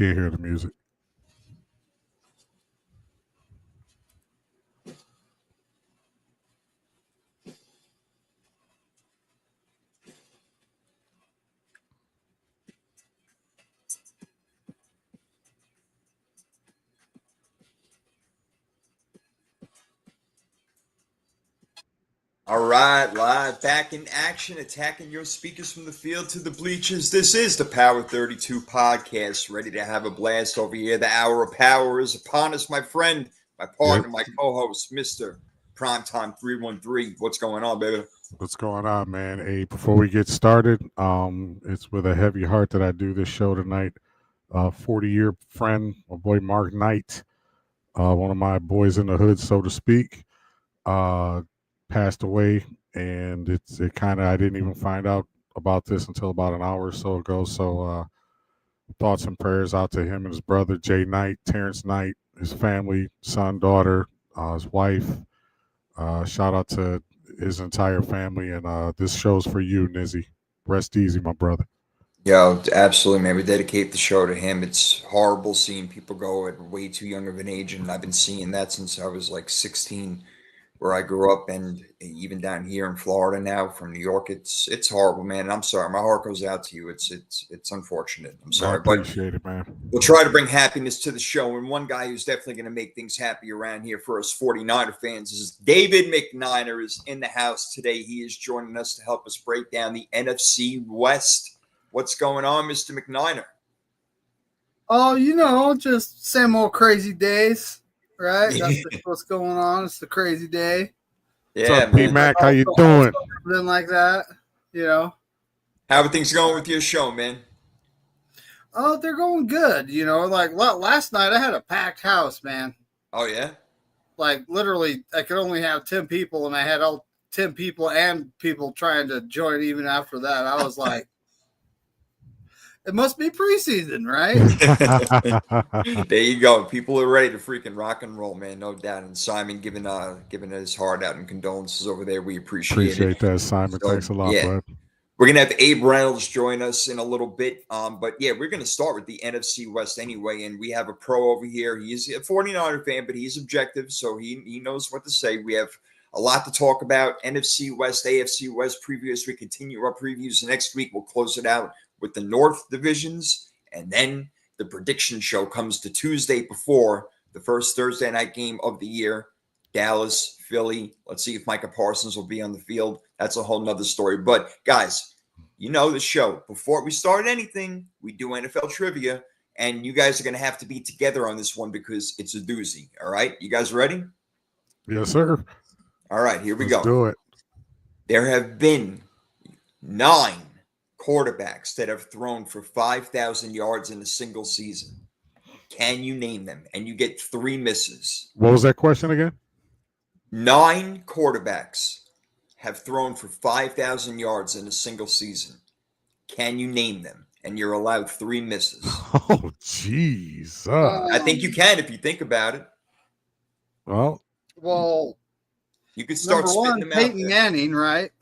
can't hear the music. All right, live, back in action, attacking your speakers from the field to the bleachers. This is the Power 32 podcast, ready to have a blast over here. The hour of power is upon us, my friend, my partner, my co-host, Mr. Primetime 313. What's going on, baby? What's going on, man? Hey, before we get started, it's with a heavy heart that I do this show tonight. 40-year friend, my boy Mark Knight, one of my boys in the hood, so to speak, passed away, and it kind of, I didn't even find out about this until about an hour or so ago. So thoughts and prayers out to him and his brother Jay Knight, Terrence Knight, his family, son, daughter, his wife. Shout out to his entire family, and this show's for you, Nizzy. Rest easy, my brother. Yo, absolutely, man. We dedicate the show to him. It's horrible seeing people go at way too young of an age, and I've been seeing that since I was like 16, where I grew up, and even down here in Florida now, from New York. It's horrible, man. And I'm sorry. My heart goes out to you. It's unfortunate. I'm sorry. I appreciate it, man. We'll try to bring happiness to the show. And one guy who's definitely going to make things happy around here for us 49er fans is David McNiner is in the house today. He is joining us to help us break down the NFC West. What's going on, Mr. McNiner? Oh, just same old crazy days. Right, that's what's going on. It's the crazy day. Yeah, what's up, P-Mac? How you doing? Something like that, How are things going with your show, man? Oh, they're going good. Like last night I had a packed house, man. Oh yeah. Like literally, I could only have 10 people, and I had all 10 people and people trying to join even after that. I was like, it must be preseason, right? There you go. People are ready to freaking rock and roll, man. No doubt. And Simon giving his heart out and condolences over there. We appreciate it. That, Simon. So, thanks a lot, bud. We're going to have Abe Reynolds join us in a little bit. But yeah, we're going to start with the NFC West anyway. And we have a pro over here. He's a 49er fan, but he's objective, so he knows what to say. We have a lot to talk about. NFC West, AFC West preview as we continue our previews. Next week, we'll close it out with the North divisions, and then the prediction show comes to Tuesday before the first Thursday night game of the year. Dallas, Philly. Let's see if Micah Parsons will be on the field. That's a whole nother story. But guys, you know the show. Before we start anything, we do NFL trivia, and you guys are going to have to be together on this one because it's a doozy. All right? You guys ready? Yes, sir. All right, here we Let's go. Do it. There have been 9 quarterbacks that have thrown for 5,000 yards in a single season. Can you name them? And you get 3 misses. What was that question again? 9 quarterbacks have thrown for 5,000 yards in a single season. Can you name them? And you're allowed 3 misses. Oh, jeez. I think you can if you think about it. Well, you could start spitting them out. Peyton Manning, right?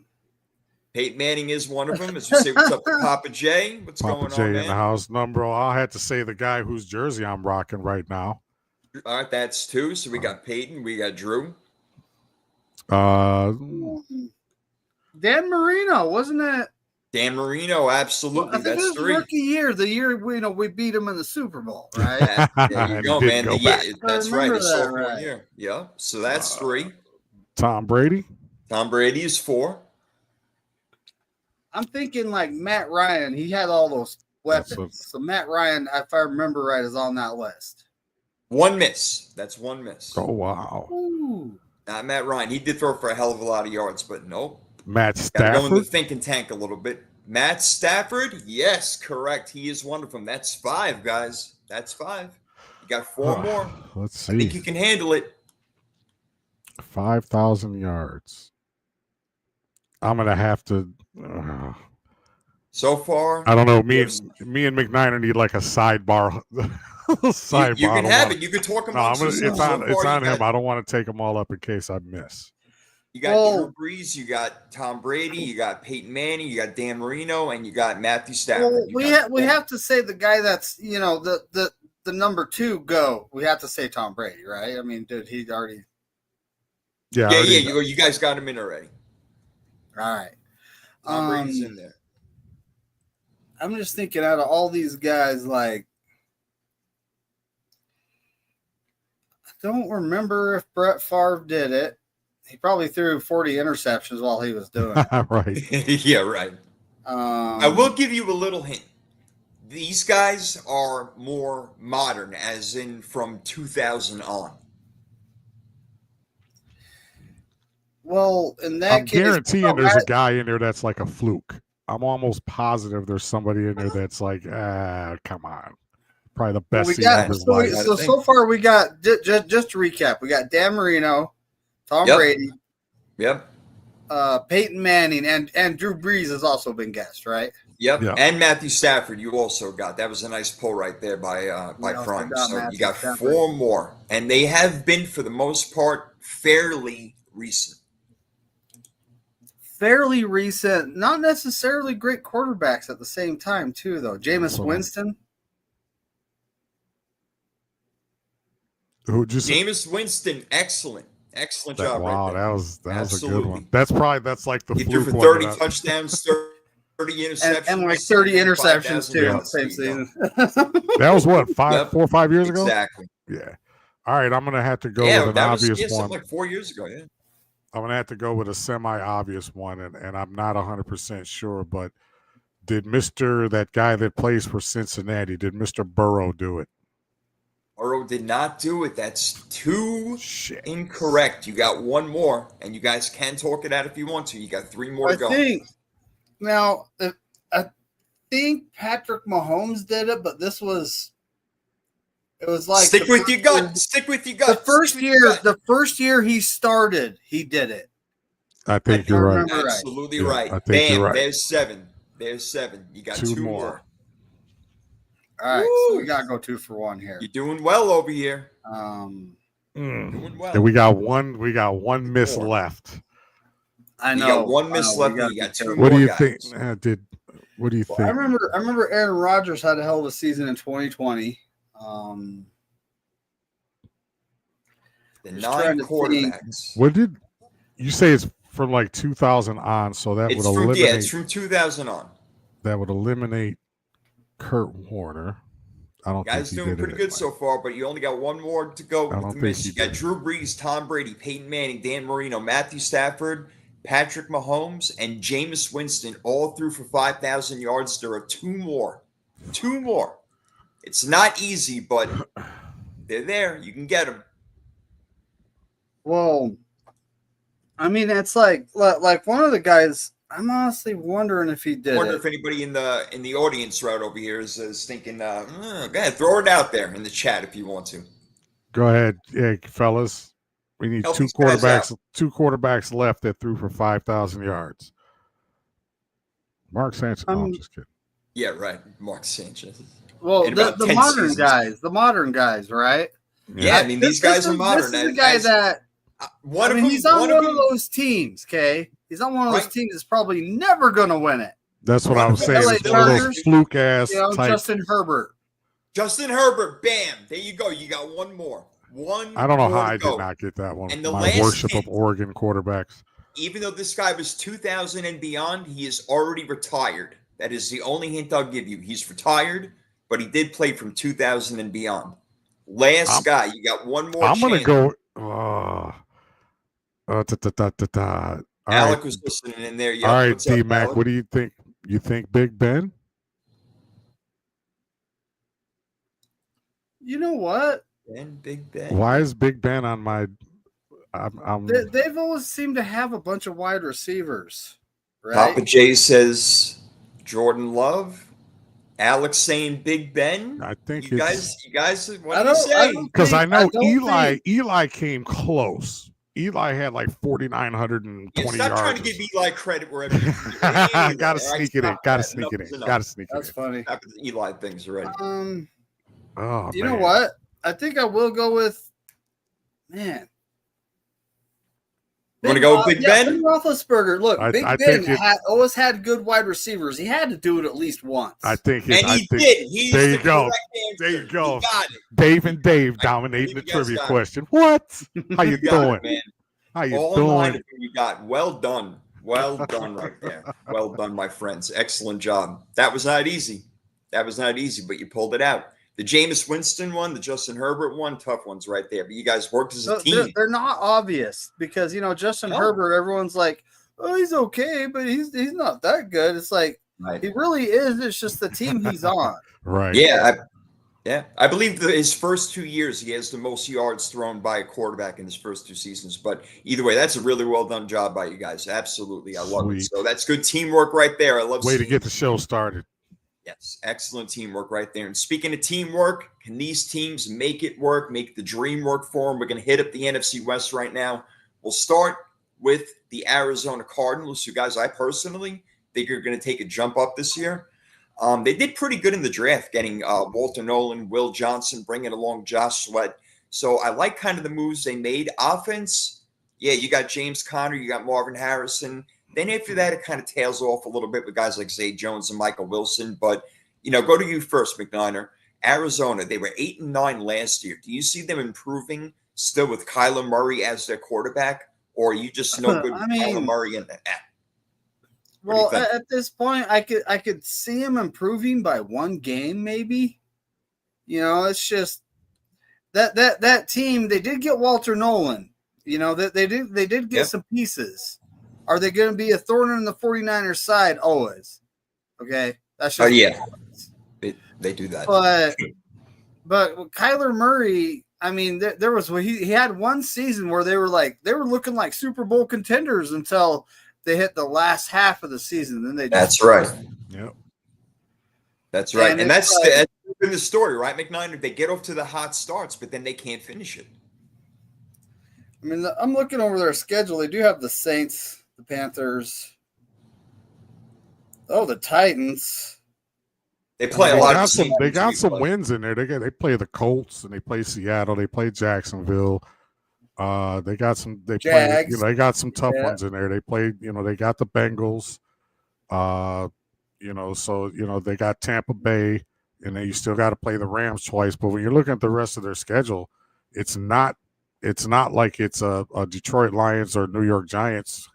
Peyton Manning is one of them. As we say, what's up to Papa J? What's going on, man? in the house. Number, I'll have to say the guy whose jersey I'm rocking right now. All right, that's 2. So we got Peyton. We got Drew. Dan Marino, wasn't it? Dan Marino, absolutely. I think That's it was 3. Rookie year, the year we beat him in the Super Bowl, right? There you go, man. That's right. The sophomore year. Yeah. So that's 3. Tom Brady. Tom Brady is 4. I'm thinking like Matt Ryan. He had all those weapons. So Matt Ryan, if I remember right, is on that list. 1 miss. That's 1 miss. Oh, wow. Ooh. Not Matt Ryan. He did throw for a hell of a lot of yards, but nope. Matt Stafford. Got to go in the thinking tank a little bit. Matt Stafford? Yes, correct. He is one of them. That's 5, guys. That's 5. You got 4 more. Let's see. I think you can handle it. 5,000 yards. I'm going to have to. So far, I don't know. Me and McNiner need like a sidebar. You can have it. You can talk amongst yourselves. It's on him. I don't want to take them all up in case I miss. You got Drew Brees, you got Tom Brady, you got Peyton Manning, you got Dan Marino, and you got Matthew Stafford. Well, we have to say the guy that's the number 2 go. We have to say Tom Brady, right? I mean, did he already? Yeah. You guys got him in already. All right. Tom Brady's in there. I'm just thinking out of all these guys, like, I don't remember if Brett Favre did it. He probably threw 40 interceptions while he was doing it. Right. Yeah, right. I will give you a little hint. These guys are more modern, as in from 2000 on. Well, in that case, I'm guaranteeing there's a guy in there that's like a fluke. I'm almost positive there's somebody in there that's like, come on. Probably the best season of his life. So far we got, just to recap, we got Dan Marino, Tom Brady. Yep. Peyton Manning and Drew Brees has also been guessed, right? Yep. And Matthew Stafford, you also got. That was a nice pull right there by Prime. So you got Stafford. 4 more, and they have been for the most part fairly recent. Fairly recent, not necessarily great quarterbacks at the same time, too. Though Jameis Winston. Jameis Winston, excellent job. Wow, right there. that was a good one. That's like the he fluke threw for 30 touchdowns, 30 interceptions, and like 30 interceptions too in the same season. That was what 4 or 5 years ago. Exactly. Yeah. All right, I'm gonna have to go with an obvious one. Like 4 years ago. Yeah. I'm gonna have to go with a semi-obvious one, and I'm not 100% sure, but did that guy that plays for Cincinnati, did Mr. Burrow do it? Burrow did not do it. That's 2 incorrect. You got 1 more, and you guys can talk it out if you want to. You got 3 more to go. I think Patrick Mahomes did it, but it was like stick with your gut. The first year he started, he did it. I think you're right. Absolutely right. I think you're right. There's 7. You got 2 more. All right, so we gotta go 2 for 1 here. You're doing well over here. Doing well. And we got one miss left. I know. You got 1 miss left. You got 2 more. What do you think? What do you think? I remember Aaron Rodgers had a hell of a season in 2020. The 9 quarterbacks. What did you say? It's from like 2000 on, so that would eliminate. Yeah, it's from 2000 on. That would eliminate Kurt Warner. I don't think Guys doing pretty good so far, but you only got 1 more to go with the miss. You got Drew Brees, Tom Brady, Peyton Manning, Dan Marino, Matthew Stafford, Patrick Mahomes, and Jameis Winston all threw for 5,000 yards. There are 2 more. 2 more. It's not easy, but they're there. You can get them. Well, I mean, it's like one of the guys. I'm honestly wondering if he did. I wonder if anybody in the audience right over here is thinking, go ahead, throw it out there in the chat if you want to. Go ahead, fellas. We need 2 quarterbacks. 2 quarterbacks left that threw for 5,000 yards. Mark Sanchez. No, I'm just kidding. Yeah, right. Mark Sanchez. Well, the modern guys. The modern guys, right? Yeah, I mean, these guys are modern. This is the guy that. He's on one of those teams, okay? He's on one of those teams that's probably never going to win it. That's what I was saying. It's one of those fluke ass type. Justin Herbert. Bam. There you go. You got 1 more. I don't know how I did not get that one. And the My worship of Oregon quarterbacks. Even though this guy was 2000 and beyond, he is already retired. That is the only hint I'll give you. He's retired, but he did play from 2000 and beyond. Last guy. You got 1 more I'm going to go. Alec was listening in there. All right, D-Mac, what do you think? You think Big Ben? You know what? Big Ben. Why is Big Ben on my? They've always seemed to have a bunch of wide receivers, right? Papa J says Jordan Love. Alex saying Big Ben. I think you guys. What do you say? Because I know Eli came close. Eli had like 4,920 yards. Stop trying to give Eli credit wherever you Gotta sneak it in. Gotta sneak it in. That's funny. After the Eli things already. You know what? I think I will go with, man. You want to go with Big Ben? Ben Roethlisberger. Look, I Big think Ben always had good wide receivers. He had to do it at least once. I think And he did. He's there you the go. correct There you answer. go. He got it. Dave and Dave I dominating the believe you guys trivia got it. question. What? How you You got doing? it, man. How you All 9 doing? of them you got. Well done. Well done right there. Well done, my friends. Excellent job. That was not easy. That was not easy, but you pulled it out. The Jameis Winston one, the Justin Herbert one, tough ones right there. But you guys worked as a team. They're not obvious because, Justin Herbert, everyone's like, oh, he's okay, but he's not that good. It's like, he really is. It's just the team he's on. Right. Yeah. I believe his first 2 years, he has the most yards thrown by a quarterback in his first 2 seasons. But either way, that's a really well done job by you guys. Absolutely. I love it. So that's good teamwork right there. I love Way to get the show started. Yes, excellent teamwork right there. And speaking of teamwork, can these teams make it work, make the dream work for them? We're going to hit up the NFC West right now. We'll start with the Arizona Cardinals, who, guys, I personally think are going to take a jump up this year. They did pretty good in the draft, getting Walter Nolan, Will Johnson, bringing along Josh Sweat. So I like kind of the moves they made. Offense, yeah, you got James Conner, you got Marvin Harrison. Then after that, it kind of tails off a little bit with guys like Zay Jones and Michael Wilson. But, go to you first, McNiner. Arizona, they were 8-9 last year. Do you see them improving still with Kyler Murray as their quarterback? Or are you just no good with Kyler Murray in that? Well, at this point, I could see him improving by 1 game, maybe. It's just that team. They did get Walter Nolan. That they did get some pieces. Are they going to be a thorn in the 49ers side? Always. Okay, that's just they do that. But Kyler Murray, I mean, there was he had 1 season where they were looking like Super Bowl contenders until they hit the last half of the season. Then they that's right. Yep. That's right. And that's been the story, right, McNiner? They get off to the hot starts, but then they can't finish it. I mean, I'm looking over their schedule. They do have the Saints, the Panthers. Oh, the Titans. They play a lot of some. They got some wins in there. They play the Colts and they play Seattle. They play Jacksonville. They got some. They play. They got some tough ones in there. They played. They got the Bengals. So they got Tampa Bay, and then you still got to play the Rams twice. But when you're looking at the rest of their schedule, it's not like it's a Detroit Lions or New York Giants,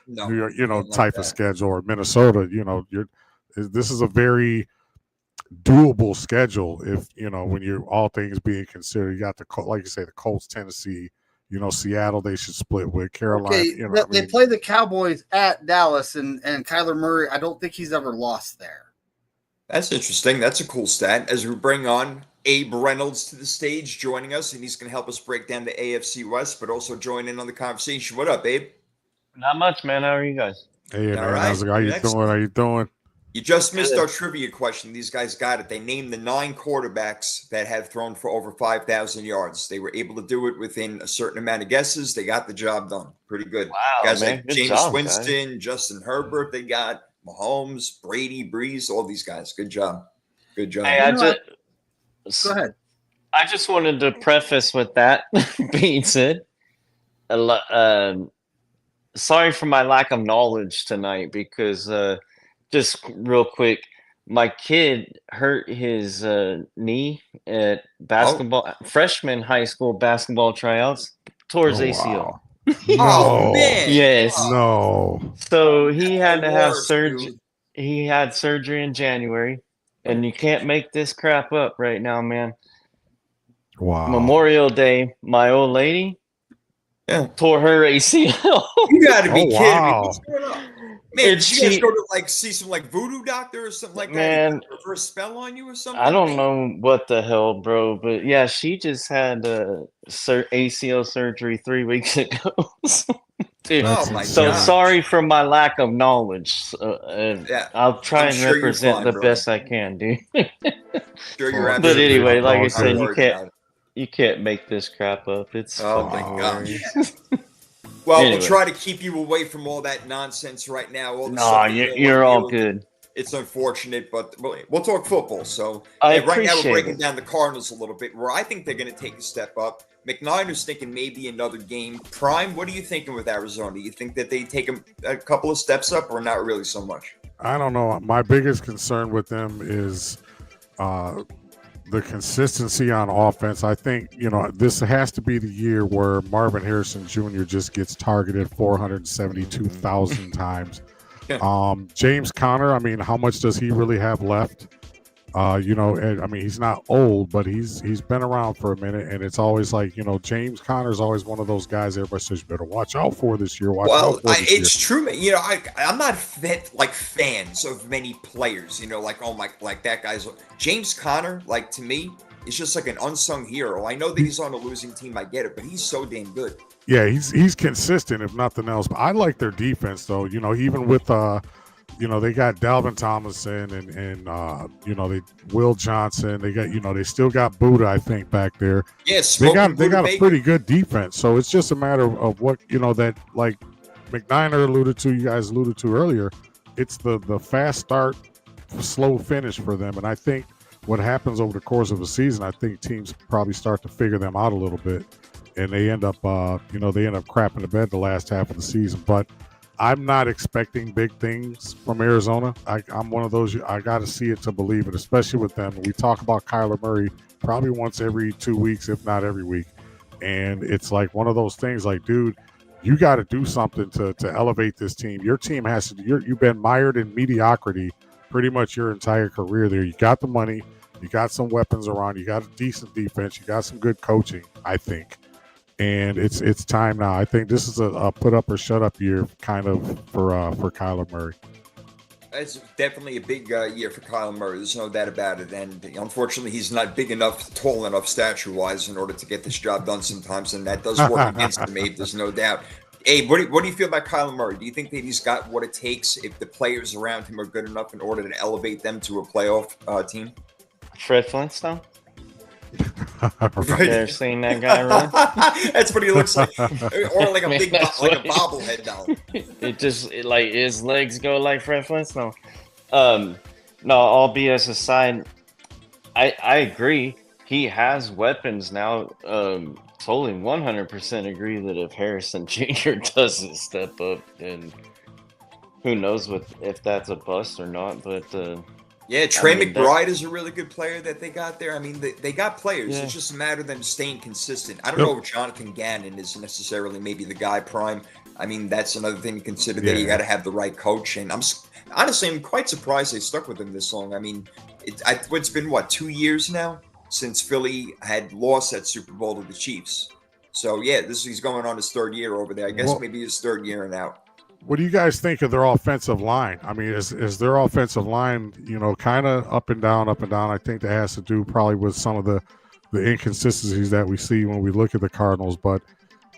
New York, type of schedule, or Minnesota. This is a very doable schedule if when you're all things being considered. You got like you say, the Colts, Tennessee, Seattle. They should split with Carolina. Okay, they play the Cowboys at Dallas, and Kyler Murray. I don't think he's ever lost there. That's interesting. That's a cool stat. As we bring on Abe Reynolds to the stage, joining us, and he's going to help us break down the AFC West, but also join in on the conversation. What up, Abe? Not much, man. How are you guys? Hey, man. How you doing? How you doing? You just missed our trivia question. These guys got it. They named the 9 quarterbacks that have thrown for over 5,000 yards. They were able to do it within a certain amount of guesses. They got the job done. Pretty good. Wow, guys man. like Good Jameis job, Winston, Justin Herbert. They got Mahomes, Brady, Breeze, all these guys. Good job. Good job. Hey, Go ahead. I just wanted to preface with that being said. Sorry for my lack of knowledge tonight because just real quick, my kid hurt his knee at basketball, freshman high school basketball tryouts, tore his ACL. Oh, man. Yes. No. So he had to have surgery. Dude. He had surgery in January, and you can't make this crap up right now, man. Wow. Memorial Day, my old lady tore her ACL. You got to be kidding me. What's going on? Man, did you guys go to see some voodoo doctor or something like that? Man, reverse spell on you or something? I don't know what the hell, bro, but yeah, she just had ACL surgery 3 weeks ago. Dude, oh my so God. Sorry for my lack of knowledge. I'll try and represent the best I can, dude. Sure you're but anyway, like I said, you can't make this crap up. It's fucking hilarious. Well, anyway. We'll try to keep you away from all that nonsense right now. No, you're all good. it's unfortunate, but we'll talk football. So I right now we're appreciate breaking it. down the Cardinals a little bit, where I think they're going to take a step up. McNiner's thinking maybe another game. Prime, what are you thinking with Arizona? You think that they take a couple of steps up, or not really so much? I don't know. My biggest concern with them is the consistency on offense. I think, this has to be the year where Marvin Harrison Jr. just gets targeted 472,000 times. James Conner, I mean, how much does he really have left? And, I mean, he's not old, but he's been around for a minute, and it's always like, James Conner's always one of those guys everybody says you better watch out for this year. It's true, man. I'm not fans of many players. Like that guy's James Conner. Like, to me, it's just like an unsung hero. I know that he's on a losing team. I get it, but he's so damn good. Yeah, he's consistent, if nothing else. But I like their defense, though. Even with they got Dalvin Tomlinson and they Will Johnson. They got they still got Buddha, I think, back there. Yes, they got a pretty good defense. So it's just a matter of what that, like McNiner alluded to, you guys alluded to earlier. It's the fast start, slow finish for them, and I think what happens over the course of a season, I think teams probably start to figure them out a little bit, and they end up crapping the bed the last half of the season, but. I'm not expecting big things from Arizona. I'm one of those, I got to see it to believe it, especially with them. We talk about Kyler Murray probably once every 2 weeks, if not every week. And it's like one of those things like, dude, you got to do something to elevate this team. Your team has to, you've been mired in mediocrity pretty much your entire career there. You got the money, you got some weapons around, you got a decent defense, you got some good coaching, I think. And it's time now. I think this is a put up or shut up year kind of for Kyler Murray. It's definitely a big year for Kyler Murray. There's no doubt about it. And unfortunately, he's not big enough, tall enough, stature-wise, in order to get this job done sometimes. And that does work against him, Abe. There's no doubt. Abe, what do you feel about Kyler Murray? Do you think that he's got what it takes if the players around him are good enough in order to elevate them to a playoff team? Fred Flintstone? You ever seen that guy run? That's what he looks like, or like a big, like a bobblehead doll. It just like his legs go like Fred Flintstone. No, all BS aside, I agree. He has weapons now. Totally 100% agree that if Harrison Jr. doesn't step up, then who knows if that's a bust or not. But yeah, Trey McBride is a really good player that they got there. I mean, they got players. Yeah. It's just a matter of them staying consistent. I don't know if Jonathan Gannon is necessarily maybe the guy prime. I mean, that's another thing to consider, that you got to have the right coach. And I'm quite surprised they stuck with him this long. I mean, it's been, 2 years now since Philly had lost that Super Bowl to the Chiefs. So, yeah, he's going on his third year over there. I guess maybe his third year and out. What do you guys think of their offensive line? I mean, is their offensive line, kind of up and down? I think that has to do probably with some of the inconsistencies that we see when we look at the Cardinals. But,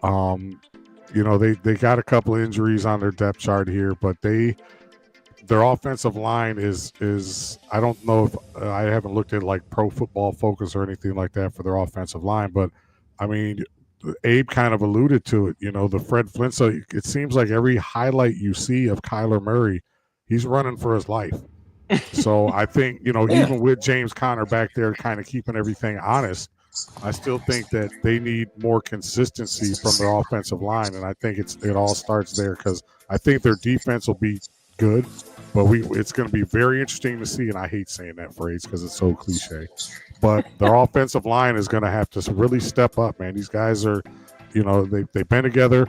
they got a couple of injuries on their depth chart here, but their offensive line is I don't know if I haven't looked at like Pro Football Focus or anything like that for their offensive line, but I mean, Abe kind of alluded to it, the Fred Flintstone. It seems like every highlight you see of Kyler Murray, he's running for his life. So I think, even with James Conner back there kind of keeping everything honest, I still think that they need more consistency from their offensive line. And I think it all starts there, because I think their defense will be good, but it's going to be very interesting to see. And I hate saying that phrase because it's so cliche. But their offensive line is going to have to really step up, man. These guys are, they've been together,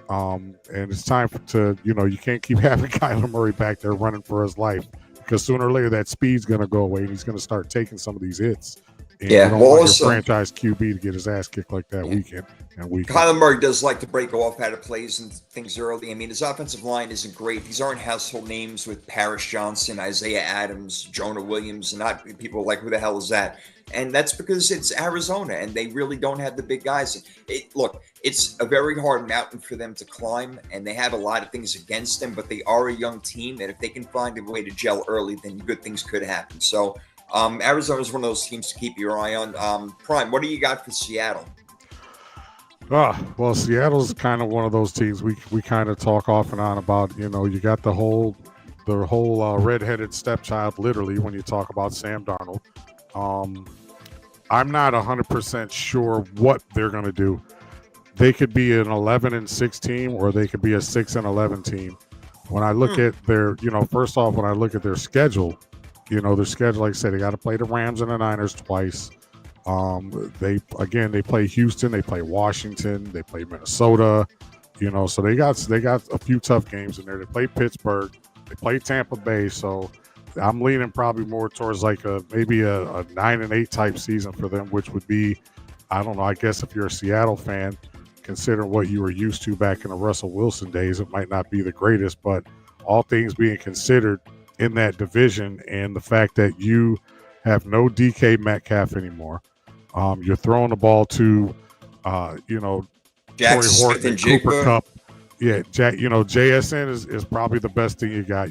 and it's time you can't keep having Kyler Murray back there running for his life, because sooner or later that speed's going to go away, and he's going to start taking some of these hits. And you don't want your franchise QB to get his ass kicked like that weekend. Kyler Murray does like to break off out of plays and things early. I mean, his offensive line isn't great. These aren't household names with Paris Johnson, Isaiah Adams, Jonah Williams, and not people like, who the hell is that? And that's because it's Arizona, and they really don't have the big guys. Look, it's a very hard mountain for them to climb, and they have a lot of things against them, but they are a young team, and if they can find a way to gel early, then good things could happen. So Arizona is one of those teams to keep your eye on. Prime, what do you got for Seattle? Well, Seattle's kind of one of those teams we kind of talk off and on about. You got the the whole redheaded stepchild, literally, when you talk about Sam Darnold. I'm not 100% sure what they're going to do. They could be an 11-6 team, or they could be a 6-11 team. When I look at their, first off, when I look at their schedule, like I said, they got to play the Rams and the Niners twice. They play Houston, they play Washington, they play Minnesota. So they got a few tough games in there. They play Pittsburgh, they play Tampa Bay. So I'm leaning probably more towards like maybe a 9-8 type season for them, which would be, I don't know. I guess if you're a Seattle fan, considering what you were used to back in the Russell Wilson days, it might not be the greatest, but all things being considered in that division, and the fact that you have no DK Metcalf anymore, you're throwing the ball to, Jack Torrey Smith Horton and Cooper Jigba. Kupp. Yeah, Jack. JSN is probably the best thing you got.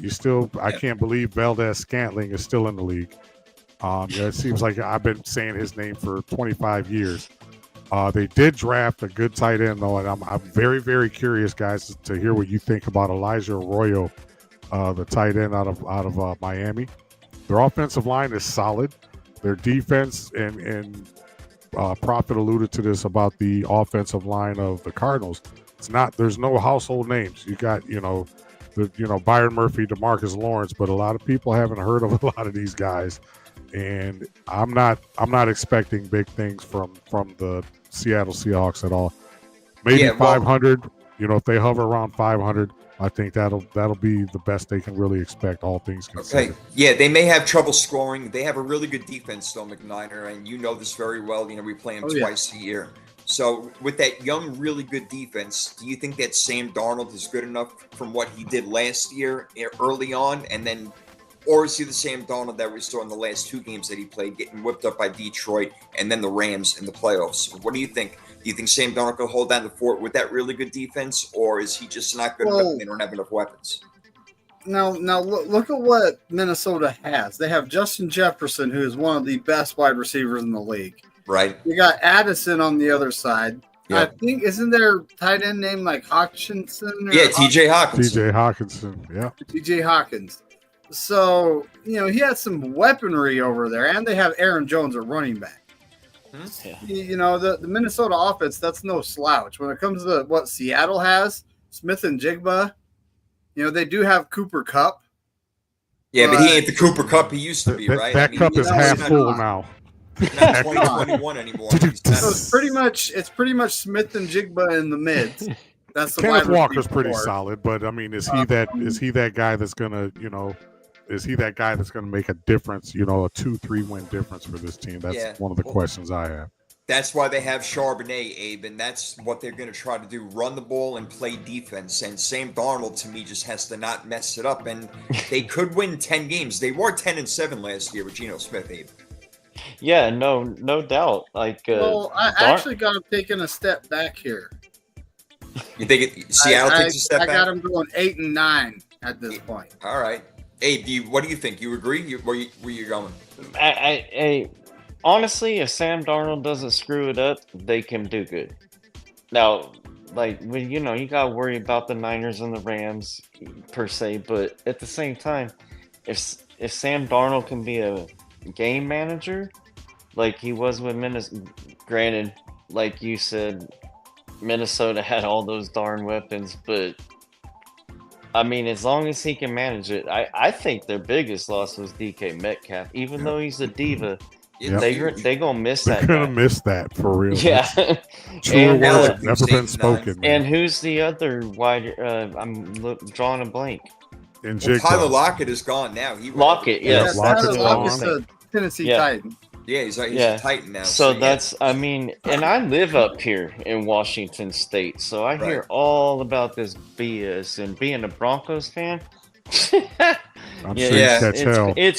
I can't believe Valdez-Scantling is still in the league. It seems like I've been saying his name for 25 years. They did draft a good tight end, though, and I'm very, very curious, guys, to hear what you think about Elijah Arroyo, the tight end out of Miami. Their offensive line is solid. Their defense, and Prophet alluded to this about the offensive line of the Cardinals. There's no household names. You got, Byron Murphy, DeMarcus Lawrence, but a lot of people haven't heard of a lot of these guys. And I'm not expecting big things from the Seattle Seahawks at all. Maybe 500. If they hover around 500, I think that'll be the best they can really expect, all things considered. Okay. Yeah, they may have trouble scoring. They have a really good defense still, McNiner, and you know this very well. We play them twice a year. So with that young, really good defense, do you think that Sam Darnold is good enough from what he did last year early on, or is he the Sam Darnold that we saw in the last two games that he played, getting whipped up by Detroit and then the Rams in the playoffs? What do you think? Do you think Sam Darnold could hold down the fort with that really good defense, or is he just not good enough and they don't have enough weapons? Now look at what Minnesota has. They have Justin Jefferson, who is one of the best wide receivers in the league. Right. You got Addison on the other side. Yeah. I think, isn't their tight end name like Hawkinson? Yeah, TJ Hawkins. TJ Hawkinson, yeah. TJ Hawkins. So, he has some weaponry over there, and they have Aaron Jones at running back. Yeah. The Minnesota offense, that's no slouch. When it comes to what Seattle has, Smith and Jigba, they do have Cooper Kupp. Yeah, but he ain't the Cooper Kupp he used to be, right? That cup is half full now. Not 2021 anymore. So it's pretty much Smith and Jigba in the mids. That's the Kenneth wide Walker's receiver pretty core. solid, but I mean, is he that guy that's gonna make a difference? A 2-3 win difference for this team. That's one of the questions I have. That's why they have Charbonnet, Abe, and that's what they're going to try to do: run the ball and play defense. And Sam Darnold, to me, just has to not mess it up. And they could win 10 games. They were 10-7 last year with Geno Smith, Abe. Yeah, no doubt. I actually got him taking a step back here. You think Seattle takes a step back? I got him going 8-9 at this point. All right. Abe, what do you think? You agree? Where you going? I honestly, if Sam Darnold doesn't screw it up, they can do good. Now, you got to worry about the Niners and the Rams per se, but at the same time, if Sam Darnold can be a game manager like he was with Minnesota, granted, like you said, Minnesota had all those darn weapons, but I mean, as long as he can manage it, I think their biggest loss was DK Metcalf. Even though he's a diva, they gonna miss that. They're gonna miss that for real. Yeah. Truer And, words have never been spoken. And who's the other wide? I'm drawing a blank. Well, Tyler Lockett is gone now. Lockett, yes. Lockett's a Tennessee Titan. Yeah, he's a Titan now. So that's, I mean, and I live up here in Washington State, so I hear all about this BS. And being a Broncos fan, it's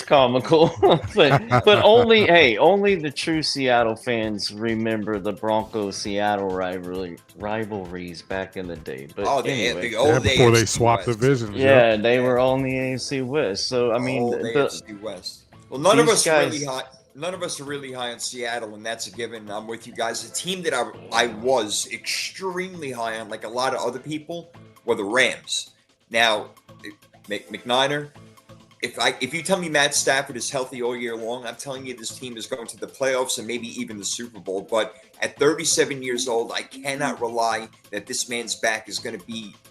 comical. but only the true Seattle fans remember the Broncos Seattle rivalries back in the day. But the old days before they swapped divisions. Yeah, they were on the AFC West. So I mean, AFC West. Well, none of us are really high on Seattle, and that's a given. I'm with you guys. The team that I was extremely high on, like a lot of other people, were the Rams. Now, McNiner, if you tell me Matt Stafford is healthy all year long, I'm telling you this team is going to the playoffs and maybe even the Super Bowl. But at 37 years old, I cannot rely that this man's back is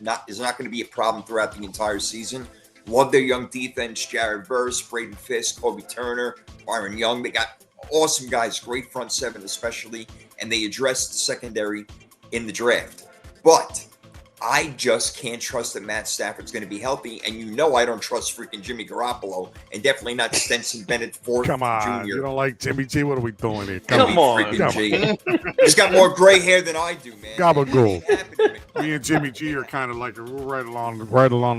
not going to be a problem throughout the entire season. Love their young defense: Jared Verse, Braden Fisk, Kobe Turner, Byron Young. They got awesome guys, great front seven especially, and they addressed the secondary in the draft. But I just can't trust that Matt Stafford's going to be healthy, and I don't trust freaking Jimmy Garoppolo, and definitely not Stenson Bennett Ford Come on, Jr. you don't like Jimmy G? What are we doing here? Come on. Freaking G. He's got more gray hair than I do, man. Gabagool. It happened to me. Me and Jimmy G are kind of like right along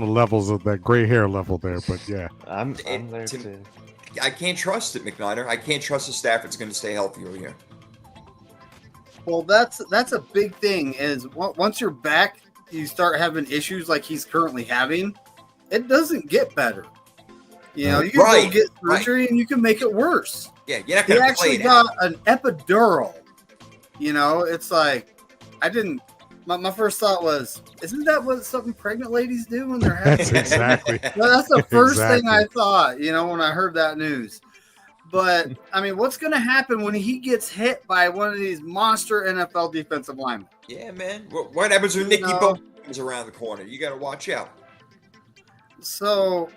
the levels of that gray hair level there. But yeah, I'm there too. I can't trust it, McNider. I can't trust that Stafford's going to stay healthy over here. Well, that's a big thing. Is once you're back, you start having issues like he's currently having. It doesn't get better. You know, you can go get surgery and you can make it worse. Yeah, you're not going to play it. He actually got an epidural. You know, it's like my first thought was, isn't that what something pregnant ladies do when they're having? that's exactly. Well, that's the first thing I thought, when I heard that news. But, I mean, what's going to happen when he gets hit by one of these monster NFL defensive linemen? Yeah, man. What happens when Nicky Bones comes around the corner? You got to watch out. So,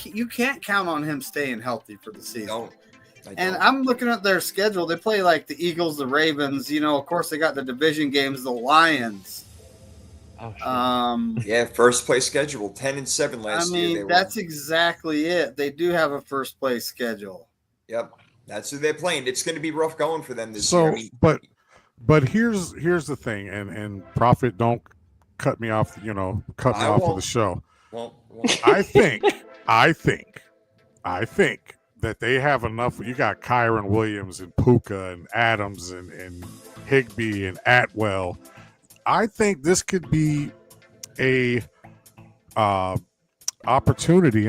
you can't count on him staying healthy for the season. I don't. And I'm looking at their schedule. They play like the Eagles, the Ravens. Of course, they got the division games, the Lions. Oh, yeah, first place schedule, 10-7 last year. I mean, that's exactly it. They do have a first place schedule. Yep, that's who they're playing. It's going to be rough going for them this year. I mean, but here's the thing, and Prophet, don't cut me off. Cut me off of the show. Well, I think that they have enough. You got Kyron Williams and Puka and Adams and Higbee and Atwell. I think this could be a opportunity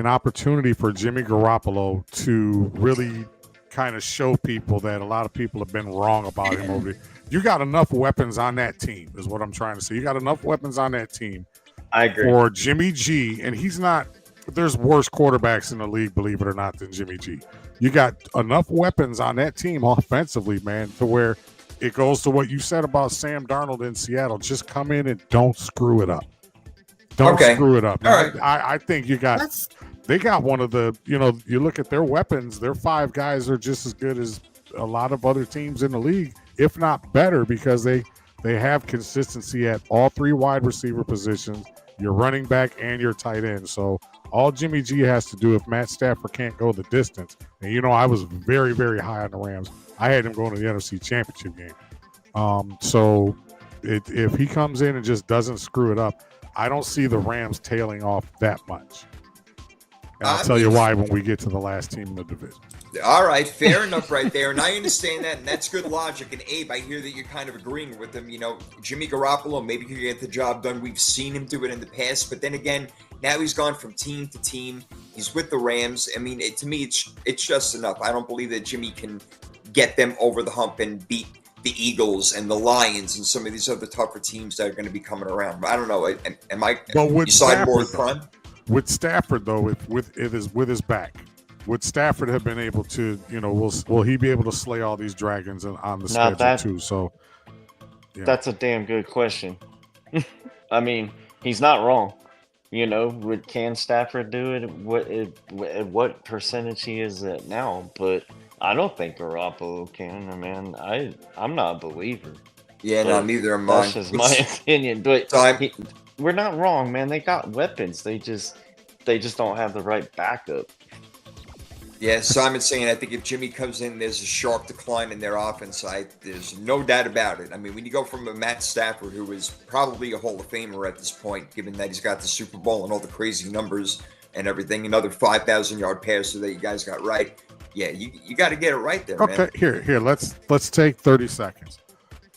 for Jimmy Garoppolo to really kind of show people that a lot of people have been wrong about him over there. You got enough weapons on that team, is what I'm trying to say. You got enough weapons on that team. I agree. For Jimmy G, and he's not. There's worse quarterbacks in the league, believe it or not, than Jimmy G. You got enough weapons on that team offensively, man, to where it goes to what you said about Sam Darnold in Seattle. Just come in and don't screw it up. Don't screw it up. All right. I think they got one of the, you look at their weapons, their 5 guys are just as good as a lot of other teams in the league, if not better, because they have consistency at all 3 wide receiver positions, your running back and your tight end. So all Jimmy G has to do, if Matt Stafford can't go the distance, and I was very, very high on the Rams. I had him going to the NFC Championship game. So if he comes in and just doesn't screw it up, I don't see the Rams tailing off that much. And I'll tell you why when we get to the last team in the division. All right, fair enough right there. And I understand that, and that's good logic. And Abe, I hear that you're kind of agreeing with him. Jimmy Garoppolo, maybe he can get the job done. We've seen him do it in the past. But then again, now he's gone from team to team. He's with the Rams. I mean, to me, it's just enough. I don't believe that Jimmy can get them over the hump and beat the Eagles and the Lions and some of these other tougher teams that are going to be coming around. But I don't know. Am I sideboard with Prime? With Stafford, though, with his back, would Stafford have been able to, will he be able to slay all these dragons on the schedule too? So that's a damn good question. I mean, he's not wrong. Can Stafford do it? What percentage he is at now? But I don't think Garoppolo can. I mean, I'm not a believer. Yeah, no, neither am I. That's just my opinion. But we're not wrong, man. They got weapons. They just don't have the right backup. Yeah, Simon's saying, I think if Jimmy comes in, there's a sharp decline in their offense. There's no doubt about it. I mean, when you go from a Matt Stafford, who is probably a Hall of Famer at this point, given that he's got the Super Bowl and all the crazy numbers and everything, another 5,000-yard passer that you guys got right. Yeah, you got to get it right there, man. Okay, here, let's take 30 seconds.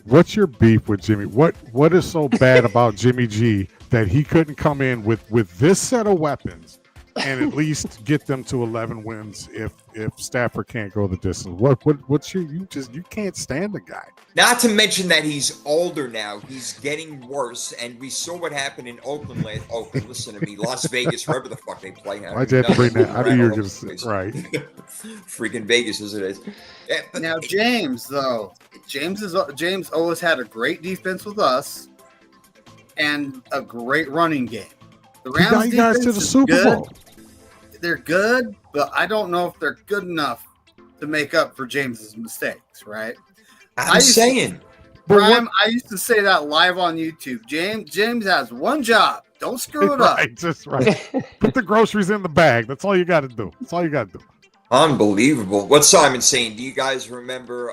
What's your beef with Jimmy? What is so bad about Jimmy G that he couldn't come in with this set of weapons and at least get them to 11 wins if Stafford can't go the distance. What's you can't stand the guy. Not to mention that he's older now. He's getting worse, and we saw what happened in Oakland. Oakland, listen to me, Las Vegas, wherever the fuck they play. Why'd you have to bring that? I knew you were going to say right. Freaking Vegas as it is. Yeah, now James always had a great defense with us and a great running game. The Rams you guys to the Super Bowl. They're good, but I don't know if they're good enough to make up for James's mistakes, right? I used to say that live on YouTube. James has one job. Don't screw it up. Right, just right. Put the groceries in the bag. That's all you got to do. Unbelievable. What's Simon saying? Do you guys remember